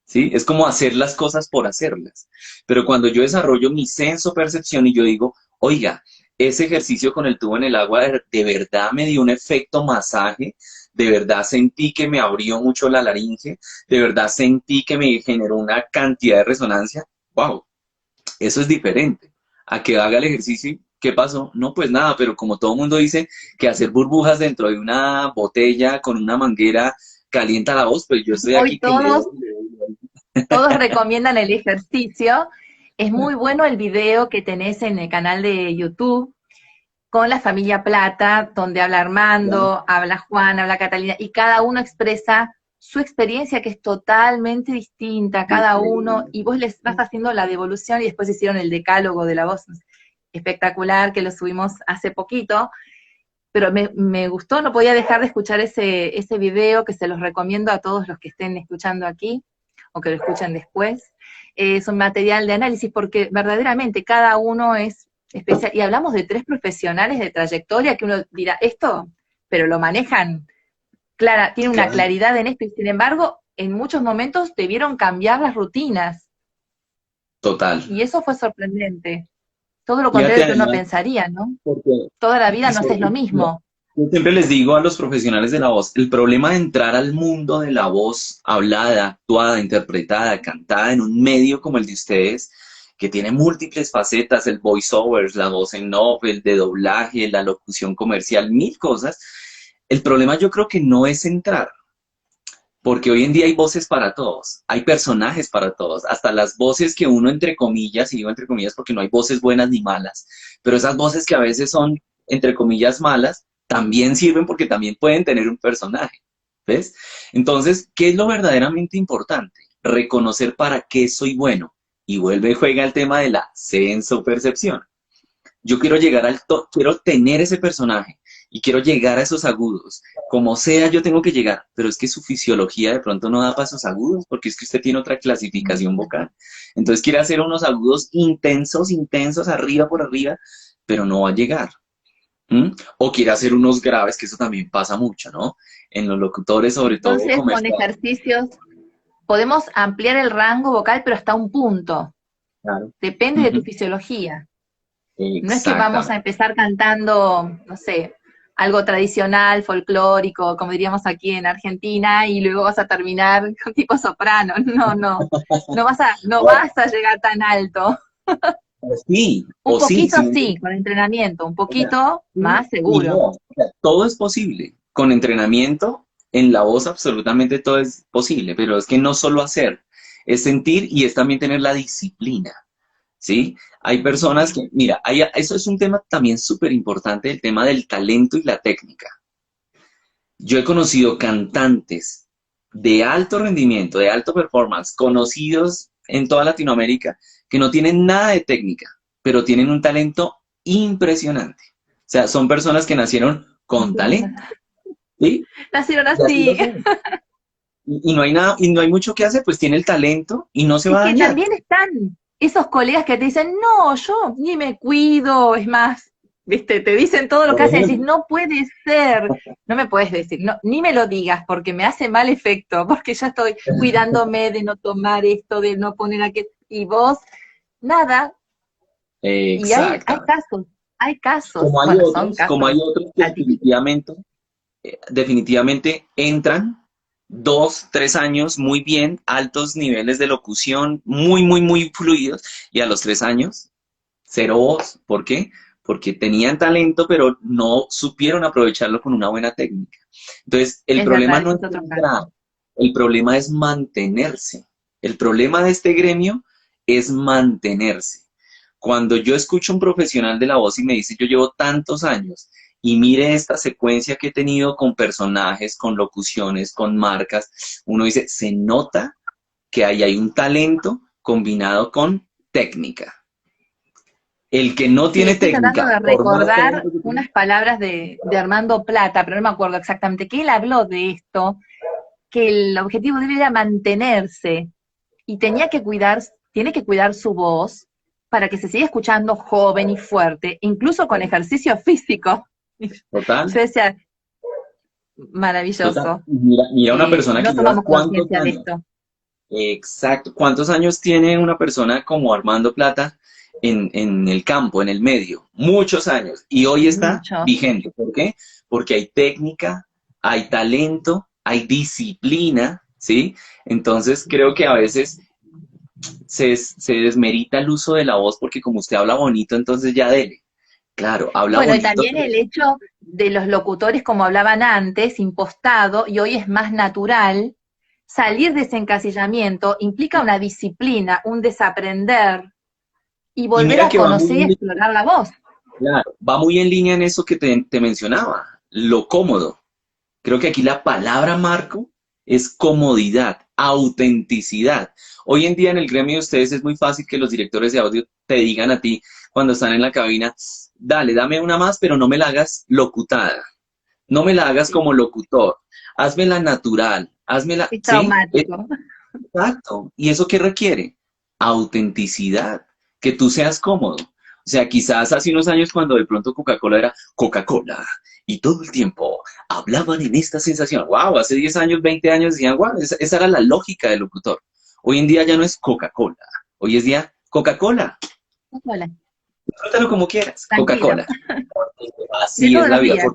¿Sí? Es como hacer las cosas por hacerlas. Pero cuando yo desarrollo mi sensopercepción y yo digo, oiga, ese ejercicio con el tubo en el agua de verdad me dio un efecto masaje, de verdad sentí que me abrió mucho la laringe, de verdad sentí que me generó una cantidad de resonancia, wow, eso es diferente a que haga el ejercicio. Y, ¿qué pasó? No, pues nada, pero como todo el mundo dice que hacer burbujas dentro de una botella con una manguera calienta la voz, pues yo estoy Hoy aquí que le todos, doy, le doy, le doy. todos recomiendan el ejercicio. Es muy bueno el video que tenés en el canal de YouTube con la familia Plata, donde habla Armando, habla Juan, habla Catalina, y cada uno expresa su experiencia que es totalmente distinta a cada uno, y vos les vas haciendo la devolución y después hicieron el decálogo de la voz espectacular que lo subimos hace poquito, pero me gustó, no podía dejar de escuchar ese video que se los recomiendo a todos los que estén escuchando aquí o que lo escuchen después. Es un material de análisis porque verdaderamente cada uno es especial. Y hablamos de 3 profesionales de trayectoria que uno dirá, esto, pero lo manejan, clara, tiene una Claro, claridad en esto y sin embargo, en muchos momentos debieron cambiar las rutinas. total. Y eso fue sorprendente. Todo lo Fíjate contrario que uno además, pensaría, ¿no? porque Toda la vida no haces lo mira, mismo. yo siempre les digo a los profesionales de la voz, el problema de entrar al mundo de la voz hablada, actuada, interpretada, cantada en un medio como el de ustedes, que tiene múltiples facetas, el voiceover, la voz en off, el de doblaje, la locución comercial, mil cosas. El problema yo creo que no es entrar, porque hoy en día hay voces para todos, hay personajes para todos, hasta las voces que uno entre comillas, y digo entre comillas porque no hay voces buenas ni malas, pero esas voces que a veces son entre comillas malas, también sirven porque también pueden tener un personaje, ¿ves? Entonces, ¿qué es lo verdaderamente importante? Reconocer para qué soy bueno. Y vuelve y juega el tema de la sensopercepción. Yo quiero llegar quiero tener ese personaje y quiero llegar a esos agudos. Como sea, yo tengo que llegar, pero es que su fisiología de pronto no da para esos agudos, porque es que usted tiene otra clasificación vocal. Entonces quiere hacer unos agudos intensos, intensos, arriba por arriba, pero no va a llegar. ¿Mm? O quiere hacer unos graves, que eso también pasa mucho, ¿no? En los locutores, sobre todo Entonces, con comerciales. ejercicios podemos ampliar el rango vocal, pero hasta un punto. Claro. Depende de tu Ujú. fisiología. No es que vamos a Exactamente. empezar cantando, no sé, algo tradicional, folclórico, como diríamos aquí en Argentina, y luego vas a terminar con tipo soprano. No, no. No vas a llegar tan alto. Un O sí, poquito sí, sí, con entrenamiento, un o sea, poquito sí más y seguro. no. O sea, todo es posible. Con entrenamiento, en la voz absolutamente todo es posible, pero es que no solo hacer, es sentir y es también tener la disciplina, ¿sí? Hay personas que, mira, eso es un tema también súper importante, el tema del talento y la técnica. Yo he conocido cantantes de alto rendimiento, de alto performance, conocidos en toda Latinoamérica, que no tienen nada de técnica, pero tienen un talento impresionante. O sea, son personas que nacieron con talento, ¿sí? Nacieron Y así lo así. son. Y no hay nada, y no hay mucho que hacer, pues tiene el talento y no se Es va a que dañar. también están esos colegas que te dicen, no, yo ni me cuido, es más, viste, te dicen todo lo que Por hacen, decís, ejemplo, no puede ser, no me puedes decir, no, ni me lo digas porque me hace mal efecto, porque ya estoy cuidándome de no tomar esto, de no poner aquello, y vos, nada, y exactamente. hay casos, bueno, son Como hay casos otros que atípicos. definitivamente entran 2, 3 años muy bien, altos niveles de locución, muy, muy, muy fluidos, y a los 3 años, cero voz. ¿Por qué? Porque tenían talento, pero no supieron aprovecharlo con una buena técnica. Entonces, el Es problema verdad, no ese es es otro entrar, caso. el problema es mantenerse. El problema de este gremio es mantenerse. Cuando yo escucho a un profesional de la voz y me dice, yo llevo tantos años y mire esta secuencia que he tenido con personajes, con locuciones, con marcas, uno dice, se nota que ahí hay un talento combinado con técnica. El que no Sí, tiene estoy tratando técnica, de por más recordar talento que tenga, unas palabras de Armando Plata, pero no me acuerdo exactamente, que él habló de esto, que el objetivo de él era mantenerse y tiene que cuidar su voz para que se siga escuchando joven y fuerte, incluso con ejercicio físico. total, Yo decía, total. maravilloso. Mira una persona que No lleva tomamos cuántos conciencia de años. esto. Exacto. ¿Cuántos años tiene una persona como Armando Plata en el campo, en el medio? Muchos años. Y hoy está Mucho. vigente. ¿Por qué? Porque hay técnica, hay talento, hay disciplina, ¿sí? Entonces creo que a veces se desmerita el uso de la voz porque como usted habla bonito, entonces ya dele. Claro, habla Bueno, y bonito, también pero el hecho de los locutores, como hablaban antes, impostado, y hoy es más natural, salir de ese encasillamiento implica una disciplina, un desaprender y y volver mira a que va muy conocer y bien, explorar la voz. claro, va muy en línea en eso que te mencionaba, lo cómodo. Creo que aquí la palabra marco es comodidad, autenticidad. Hoy en día en el gremio de ustedes es muy fácil que los directores de audio te digan a ti cuando están en la cabina, dale, dame una más, pero no me la hagas locutada, no me la hagas Sí, como locutor, házmela natural, házmela, es ¿sí? traumático. Exacto. ¿Y eso qué requiere? Autenticidad, que tú seas cómodo. O sea, quizás hace unos años cuando de pronto Coca-Cola era Coca-Cola y todo el tiempo hablaban en esta sensación. Wow, hace 10 años, 20 años decían, wow, esa era la lógica del locutor. Hoy en día ya no es Coca-Cola. Hoy es día Coca-Cola. Hola, Trátalo como quieras, tranquilo, Coca-Cola. de Así es todos la los vida. días.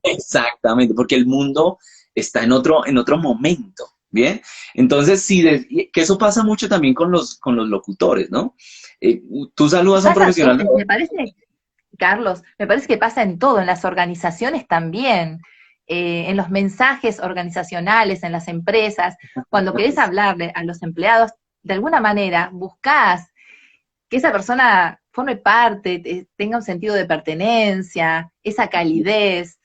Exactamente, porque el mundo está en otro momento, ¿bien? Entonces, sí, que eso pasa mucho también con los locutores, ¿no? Tú Y saludas a un pasa, profesional de voz. me parece, Carlos, me parece que pasa en todo, en las organizaciones también, en los mensajes organizacionales, en las empresas. Cuando querés hablarle a los empleados, de alguna manera buscás que esa persona forme parte, tenga un sentido de pertenencia, esa calidez,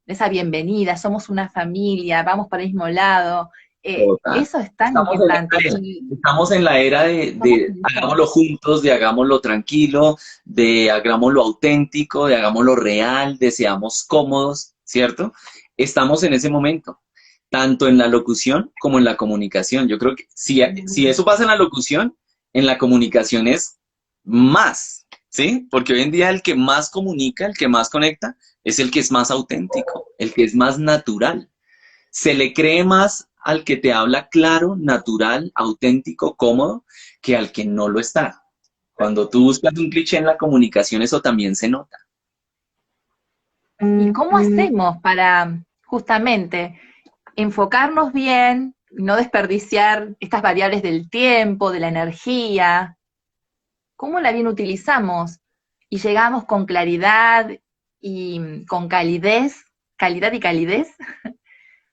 esa bienvenida, somos una familia, vamos para el mismo lado. Total. Eso es tan Estamos en importante. esta era. Y Estamos en la era somos de un montón. hagámoslo juntos, de hagámoslo tranquilo, de hagámoslo auténtico, de hagámoslo real, de seamos cómodos, ¿cierto? Estamos en ese momento, tanto en la locución como en la comunicación. Yo creo que si eso pasa en la locución, en la comunicación es más, ¿sí? Porque hoy en día el que más comunica, el que más conecta, es el que es más auténtico, el que es más natural. Se le cree más al que te habla claro, natural, auténtico, cómodo, que al que no lo está. Cuando tú buscas un cliché en la comunicación, eso también se nota. ¿Y cómo hacemos para justamente enfocarnos bien, no desperdiciar estas variables del tiempo, de la energía? ¿Cómo la bien utilizamos? Y llegamos con claridad y con calidad y calidez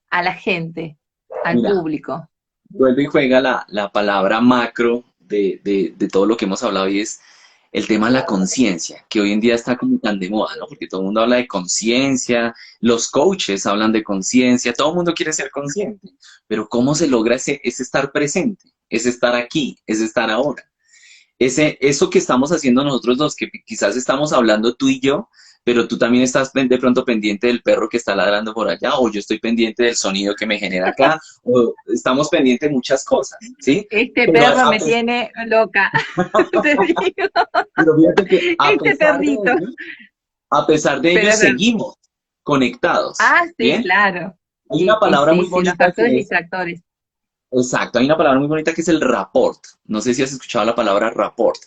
a la gente, al Mira, público. vuelve y juega la palabra macro de todo lo que hemos hablado y es el tema de la conciencia, que hoy en día está como tan de moda, ¿no? Porque todo el mundo habla de conciencia, los coaches hablan de conciencia, todo el mundo quiere ser consciente, pero ¿cómo se logra ese estar presente, ese estar aquí, ese estar ahora? Eso que estamos haciendo nosotros dos, que quizás estamos hablando tú y yo, pero tú también estás de pronto pendiente del perro que está ladrando por allá, o yo estoy pendiente del sonido que me genera acá, o estamos pendientes de muchas cosas, ¿sí? Este Pero perro me tiene loca, te digo, pero fíjate que este perrito. a pesar de Pero ello, es verdad. seguimos conectados, Ah, sí, ¿bien? claro. Hay una Y palabra sí, muy sí, los bonita factores que es, distractores. exacto, hay una palabra muy bonita que es el rapport. No sé si has escuchado la palabra rapport,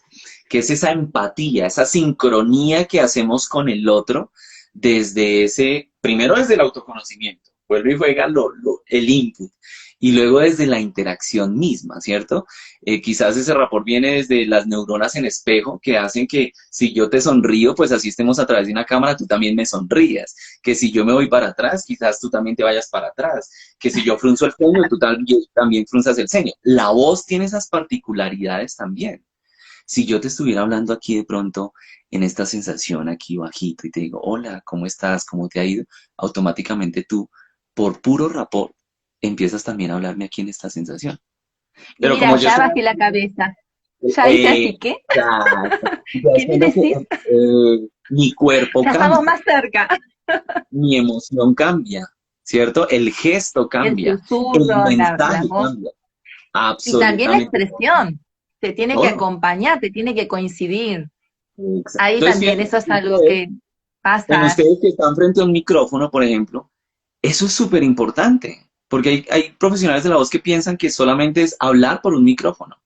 que es esa empatía, esa sincronía que hacemos con el otro primero desde el autoconocimiento, vuelve y juega el input, y luego desde la interacción misma, ¿cierto? Quizás ese rapport viene desde las neuronas en espejo que hacen que si yo te sonrío, pues así estemos a través de una cámara, tú también me sonrías. Que si yo me voy para atrás, quizás tú también te vayas para atrás. Que si yo frunzo el ceño, tú también frunzas el ceño. La voz tiene esas particularidades también. Si yo te estuviera hablando aquí de pronto en esta sensación aquí bajito y te digo, hola, ¿cómo estás? ¿Cómo te ha ido? Automáticamente tú, por puro rapport, empiezas también a hablarme aquí en esta sensación. Y Pero mira, como yo ya estoy, bajé la cabeza. Ya hice eh, así, ¿qué? ya, ya ¿Qué me siento que decís? mi cuerpo Ya estamos cambia, más cerca. mi emoción cambia, ¿cierto? El gesto El cambia, el susurro, la mensaje voz. cambia, Y también la absolutamente expresión. Te tiene que todo. acompañar, te tiene que coincidir. Ahí Entonces, también fíjense, eso es algo que en pasa. ustedes que están frente a un micrófono, por ejemplo, eso es súper importante, porque hay profesionales de la voz que piensan que solamente es hablar por un micrófono.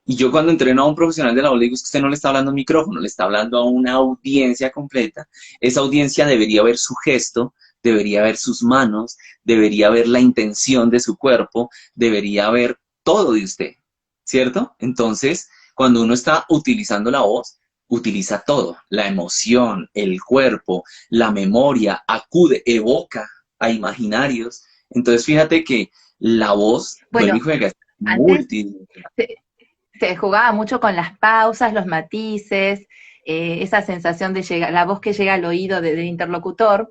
Y yo cuando entreno a un profesional de la voz le digo, es que usted no le está hablando a un micrófono, le está hablando a una audiencia completa. Esa audiencia debería ver su gesto, debería ver sus manos, debería ver la intención de su cuerpo, debería ver todo de usted, ¿cierto? Entonces, cuando uno está utilizando la voz, utiliza todo, la emoción, el cuerpo, la memoria, acude, evoca a imaginarios. Entonces, fíjate que la voz, vuelve y Bueno, juega, es antes multidimensional. se, se jugaba mucho con las pausas, los matices, esa sensación de llegar, la voz que llega al oído del interlocutor,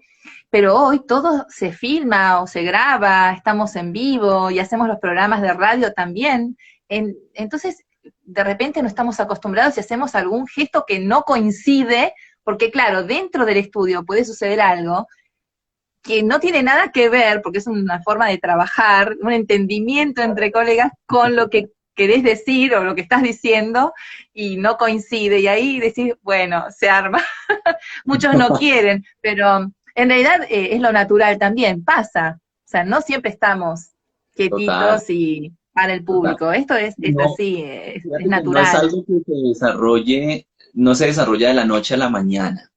pero hoy todo se filma o se graba, estamos en vivo y hacemos los programas de radio también. Entonces, de repente no estamos acostumbrados y hacemos algún gesto que no coincide, porque claro, dentro del estudio puede suceder algo que no tiene nada que ver, porque es una forma de trabajar, un entendimiento entre colegas con lo que querés decir o lo que estás diciendo y no coincide. Y ahí decís, bueno, se arma. Muchos no quieren, pero en realidad es lo natural también, pasa. O sea, no siempre estamos Total, quietitos y para el total. público. Esto es No, así, es fíjate que no es natural. algo que se desarrolle, no se desarrolla de la noche a la mañana,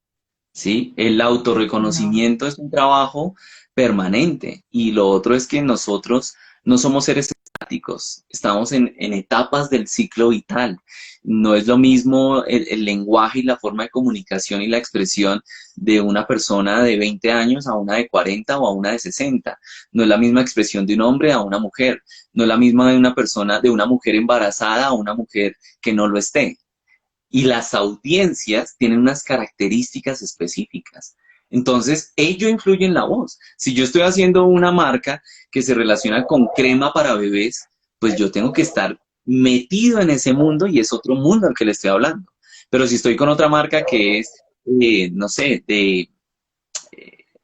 ¿sí? El No. autorreconocimiento es un trabajo permanente y lo otro es que nosotros no somos seres estáticos, estamos en etapas del ciclo vital. No es lo mismo el lenguaje y la forma de comunicación y la expresión de una persona de 20 años a una de 40 o a una de 60. No es la misma expresión de un hombre a una mujer. No es la misma de una persona, de una mujer embarazada a una mujer que no lo esté. Y las audiencias tienen unas características específicas. Entonces, ello influye en la voz. Si yo estoy haciendo una marca que se relaciona con crema para bebés, pues yo tengo que estar metido en ese mundo y es otro mundo al que le estoy hablando. Pero si estoy con otra marca que es, no sé, de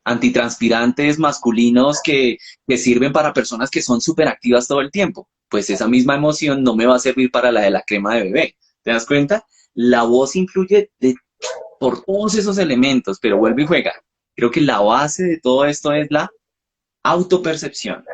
antitranspirantes masculinos que sirven para personas que son súper activas todo el tiempo, pues esa misma emoción no me va a servir para la de la crema de bebé. ¿Te das cuenta? La voz influye por todos esos elementos, pero vuelve y juega. Creo que la base de todo esto es la autopercepción.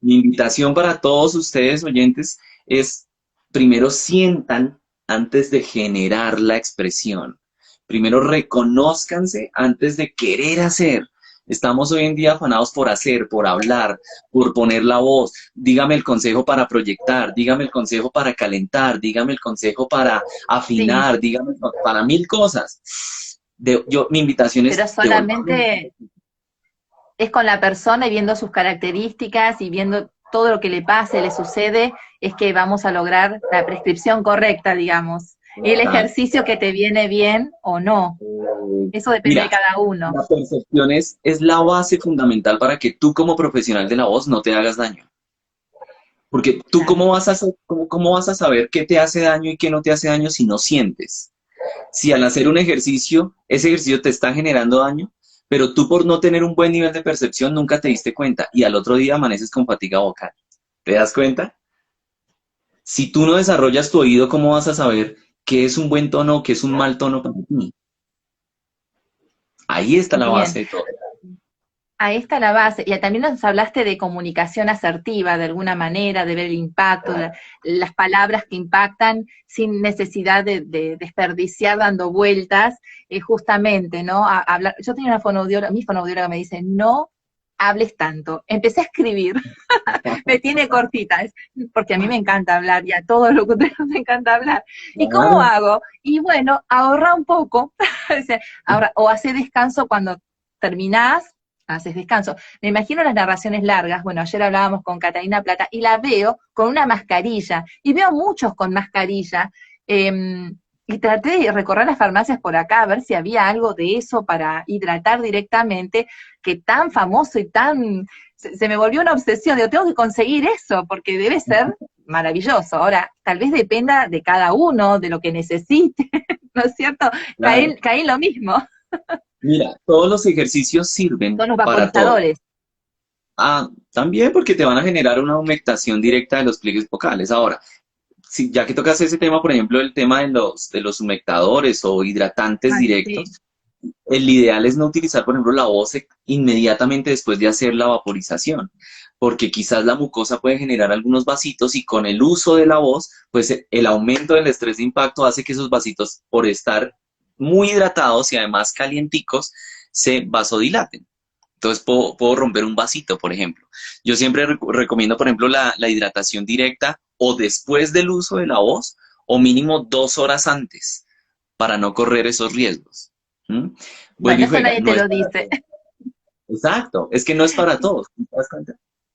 Mi invitación para todos ustedes oyentes es, primero sientan antes de generar la expresión. Primero reconózcanse antes de querer hacer. Estamos hoy en día afanados por hacer, por hablar, por poner la voz. Dígame el consejo para proyectar, dígame el consejo para calentar, dígame el consejo para Sí, afinar, dígame para mil cosas. Mi invitación es pero devolvamos. solamente es con la persona y viendo sus características y viendo todo lo que le pase, le sucede, es que vamos a lograr la prescripción correcta, digamos. Y el ejercicio que te viene bien o no. Eso depende de Mira, cada uno. la percepción es la base fundamental para que tú como profesional de la voz no te hagas daño. Porque tú Claro. cómo vas a saber qué te hace daño y qué no te hace daño si no sientes. Si al hacer un ejercicio, ese ejercicio te está generando daño, pero tú por no tener un buen nivel de percepción nunca te diste cuenta y al otro día amaneces con fatiga vocal. ¿Te das cuenta? Si tú no desarrollas tu oído, ¿cómo vas a saber qué es un buen tono o qué es un mal tono para ti? Ahí está la Bien, base de todo. ahí está la base. Y también nos hablaste de comunicación asertiva, de alguna manera, de ver el impacto, las palabras que impactan sin necesidad de desperdiciar dando vueltas, justamente, ¿no? Hablar. Yo tenía una fonoaudióloga, mi fonoaudióloga me dice, no hables tanto. Empecé a escribir, me tiene cortita, porque a mí me encanta hablar y a todos los locutores me encanta hablar. ¿Y cómo Claro. hago? Y bueno, ahorra un poco, dice, ahora, o hace descanso cuando terminás, haces descanso. Me imagino las narraciones largas, bueno, ayer hablábamos con Catalina Plata y la veo con una mascarilla, y veo muchos con mascarilla, y traté de recorrer las farmacias por acá a ver si había algo de eso para hidratar directamente, que tan famoso y tan... Se me volvió una obsesión, digo, tengo que conseguir eso, porque debe ser maravilloso. Ahora, tal vez dependa de cada uno, de lo que necesite, ¿no es cierto? Claro. Caí en lo mismo, Mira, todos los ejercicios sirven son los para todo. vaporizadores. Ah, también porque te van a generar una humectación directa de los pliegues vocales. Ahora, si, ya que tocas ese tema, por ejemplo, el tema de los humectadores o hidratantes Ay, sí. directos, el ideal es no utilizar, por ejemplo, la voz inmediatamente después de hacer la vaporización, porque quizás la mucosa puede generar algunos vasitos y con el uso de la voz, pues el aumento del estrés de impacto hace que esos vasitos, por estar muy hidratados y además calienticos, se vasodilaten. Entonces puedo romper un vasito, por ejemplo. Yo siempre recomiendo, por ejemplo, la hidratación directa o después del uso de la voz o mínimo 2 horas antes para no correr esos riesgos. ¿Mm? Vuelve Bueno, y eso juega, nadie no te es lo para dice. todos. Exacto, es que no es para todos. ¿Te das cuenta?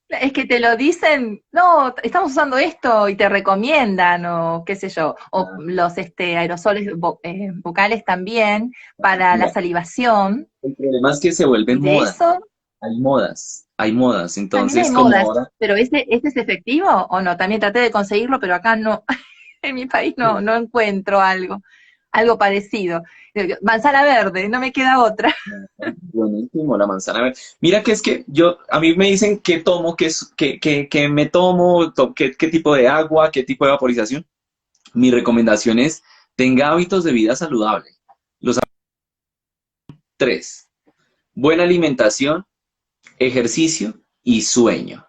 Es que te lo dicen, no, estamos usando esto y te recomiendan, o qué sé yo, o Ah, los aerosoles vocales también para la mira, salivación, el problema es que se y vuelven de moda. eso Hay modas. también hay Entonces, como modas, ahora, pero ¿ese es efectivo o no? También traté de conseguirlo, pero acá no, en mi país no encuentro algo parecido. Manzana verde, no me queda otra. buenísimo, la manzana verde. Mira que es que a mí me dicen qué tomo, qué me tomo, qué tipo de agua, qué tipo de vaporización. Mi recomendación es tenga hábitos de vida saludable. Los tres: buena alimentación, ejercicio y sueño.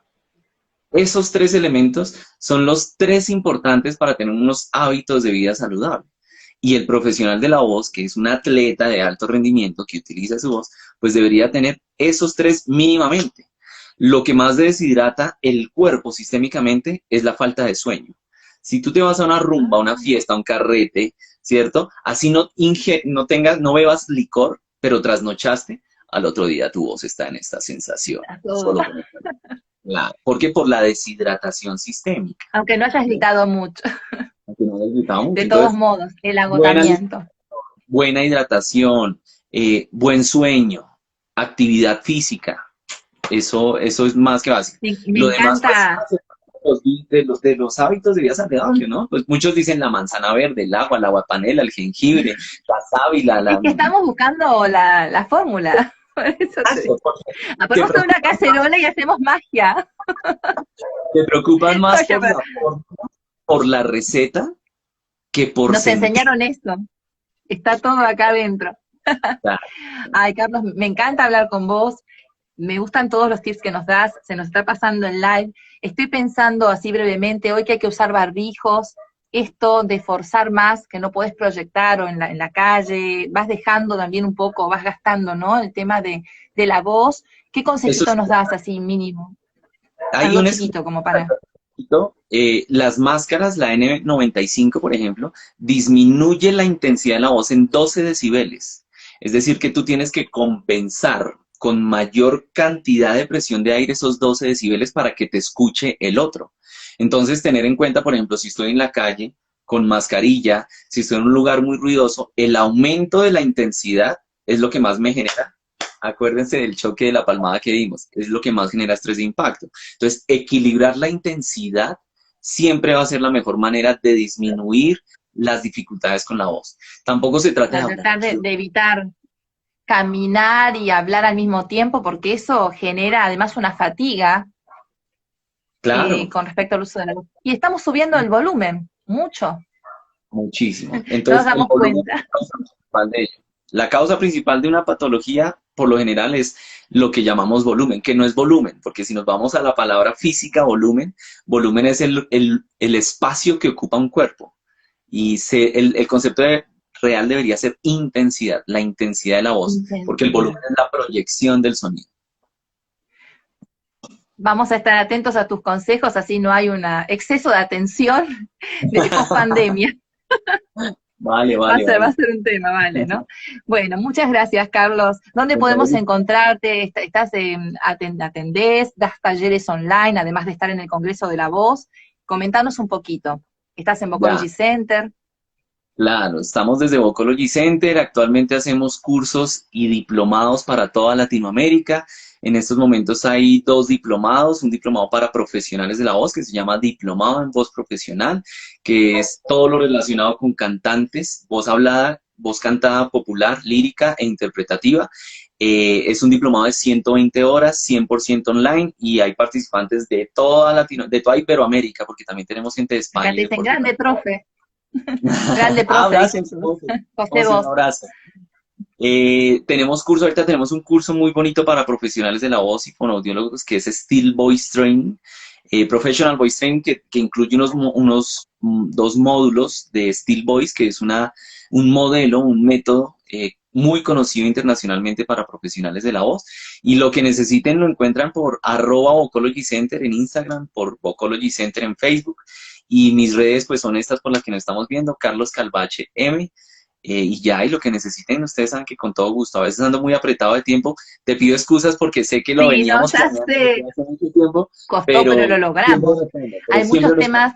Esos tres elementos son los tres importantes para tener unos hábitos de vida saludable. Y el profesional de la voz, que es un atleta de alto rendimiento que utiliza su voz, pues debería tener esos tres mínimamente. Lo que más deshidrata el cuerpo sistémicamente es la falta de sueño. Si tú te vas a una rumba, a una fiesta, a un carrete, ¿cierto? Así no bebas licor, pero trasnochaste, al otro día tu voz está en esta sensación. A todo. Solo con el... Claro. ¿Por qué? Por la deshidratación sistémica. Aunque no hayas gritado mucho, Aunque no les gritaba de mucho. todos Entonces, modos, el buena, agotamiento. buena hidratación, buen sueño, actividad física. Eso es más que básico. Me Lo demás, pues, encanta. de los hábitos de vida saludable, ¿no? Pues muchos dicen la manzana verde, el agua panela, el jengibre, la sábila, Es que estamos buscando la fórmula. Por eso Exacto, te, ponemos una cacerola y hacemos magia. te preocupan más Oye, pero por la receta que por nos sentir. enseñaron eso. Está todo acá adentro. Ay, Carlos, me encanta hablar con vos. Me gustan todos los tips que nos das. Se nos está pasando en live. Estoy pensando así brevemente, hoy que hay que usar barbijos, esto de forzar más, que no podés proyectar o en la calle, vas dejando también un poco, vas gastando, ¿no? El tema de la voz. ¿Qué Eso consejito es, nos das así mínimo? hay Algo un chiquito como para... las máscaras, la N95, por ejemplo, disminuye la intensidad de la voz en 12 decibeles. Es decir, que tú tienes que compensar con mayor cantidad de presión de aire esos 12 decibeles para que te escuche el otro. Entonces, tener en cuenta, por ejemplo, si estoy en la calle con mascarilla, si estoy en un lugar muy ruidoso, el aumento de la intensidad es lo que más me genera. Acuérdense del choque de la palmada que dimos, es lo que más genera estrés de impacto. Entonces, equilibrar la intensidad siempre va a ser la mejor manera de disminuir las dificultades con la voz. Tampoco se trata de Para hablar. tratar de evitar caminar y hablar al mismo tiempo, porque eso genera además una fatiga Claro, con respecto al uso de la voz. Y estamos subiendo el volumen, mucho, muchísimo. no nos Entonces, el damos volumen es cuenta. la causa principal de ello. La causa principal de una patología, por lo general, es lo que llamamos volumen, que no es volumen, porque si nos vamos a la palabra física, volumen es el espacio que ocupa un cuerpo. Y el concepto real debería ser intensidad, la intensidad de la voz, porque el volumen Intensidad. es la proyección del sonido. Vamos a estar atentos a tus consejos, así no hay un exceso de atención de post-pandemia. Vale, Va a vale, ser, va vale. a ser un tema, vale, ¿no? Bueno, muchas gracias, Carlos. ¿Dónde Con todo podemos gusto. encontrarte? ¿Estás, atendés, das talleres online, además de estar en el Congreso de la Voz? Comentanos un poquito. ¿Estás en Ya. Vocology Center? Claro, estamos desde Vocology Center, actualmente hacemos cursos y diplomados para toda Latinoamérica. En estos momentos hay dos diplomados, un diplomado para profesionales de la voz que se llama Diplomado en Voz Profesional, que es todo lo relacionado con cantantes, voz hablada, voz cantada popular, lírica e interpretativa. Es un diplomado de 120 horas, 100% online y hay participantes de toda de toda Iberoamérica, porque también tenemos gente de Acá España te y de dicen, Portugal. grande profe, grande Ah, profe, dicen gracias, todos. profe. José José, un Vos. abrazo. Tenemos curso, ahorita tenemos un curso muy bonito para profesionales de la voz y fonoaudiólogos que es Still Voice Training, Professional Voice Training, que incluye dos módulos de Still Voice, que es un modelo, un método muy conocido internacionalmente para profesionales de la voz. Y lo que necesiten lo encuentran por @Vocology Center en Instagram, por Vocology Center en Facebook. Y mis redes pues son estas por las que nos estamos viendo, Carlos Calvache M. Y ya, y lo que necesiten, ustedes saben que con todo gusto, a veces ando muy apretado de tiempo, te pido excusas porque sé que lo Sí, no, veníamos ya planeando desde sé, hace mucho tiempo, costó, pero pero lo siempre logramos. respondo, pero Hay siempre muchos respondo. temas.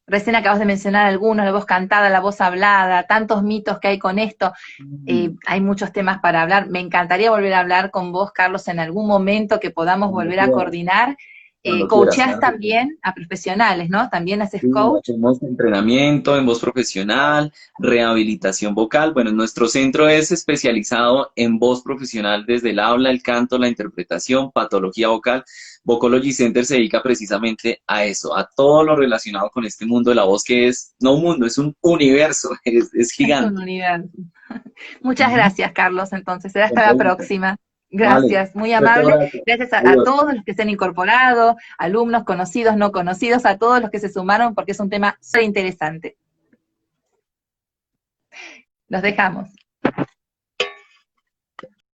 Recién acabas de mencionar algunos, la voz cantada, la voz hablada, tantos mitos que hay con esto. Mm, Hay muchos temas para hablar. Me encantaría volver a hablar con vos, Carlos, en algún momento que podamos Cuando volver a quieras, coordinar. cuando quieras, Coacheás claro que sí. también a profesionales, ¿no? También haces Sí, coach. hacemos entrenamiento en voz profesional, rehabilitación vocal. Bueno, nuestro centro es especializado en voz profesional desde el habla, el canto, la interpretación, patología vocal. Vocology Center se dedica precisamente a eso, a todo lo relacionado con este mundo de la voz que es, no un mundo, es un universo, es Es un gigante. universo. Muchas Ujú. gracias, Carlos. Entonces, será Con hasta la todo gusto. próxima. Vale, Gracias, muy fuerte amable. abrazo. Gracias a Adiós. todos los que se han incorporado, alumnos conocidos, no conocidos, a todos los que se sumaron, porque es un tema súper interesante. Los dejamos.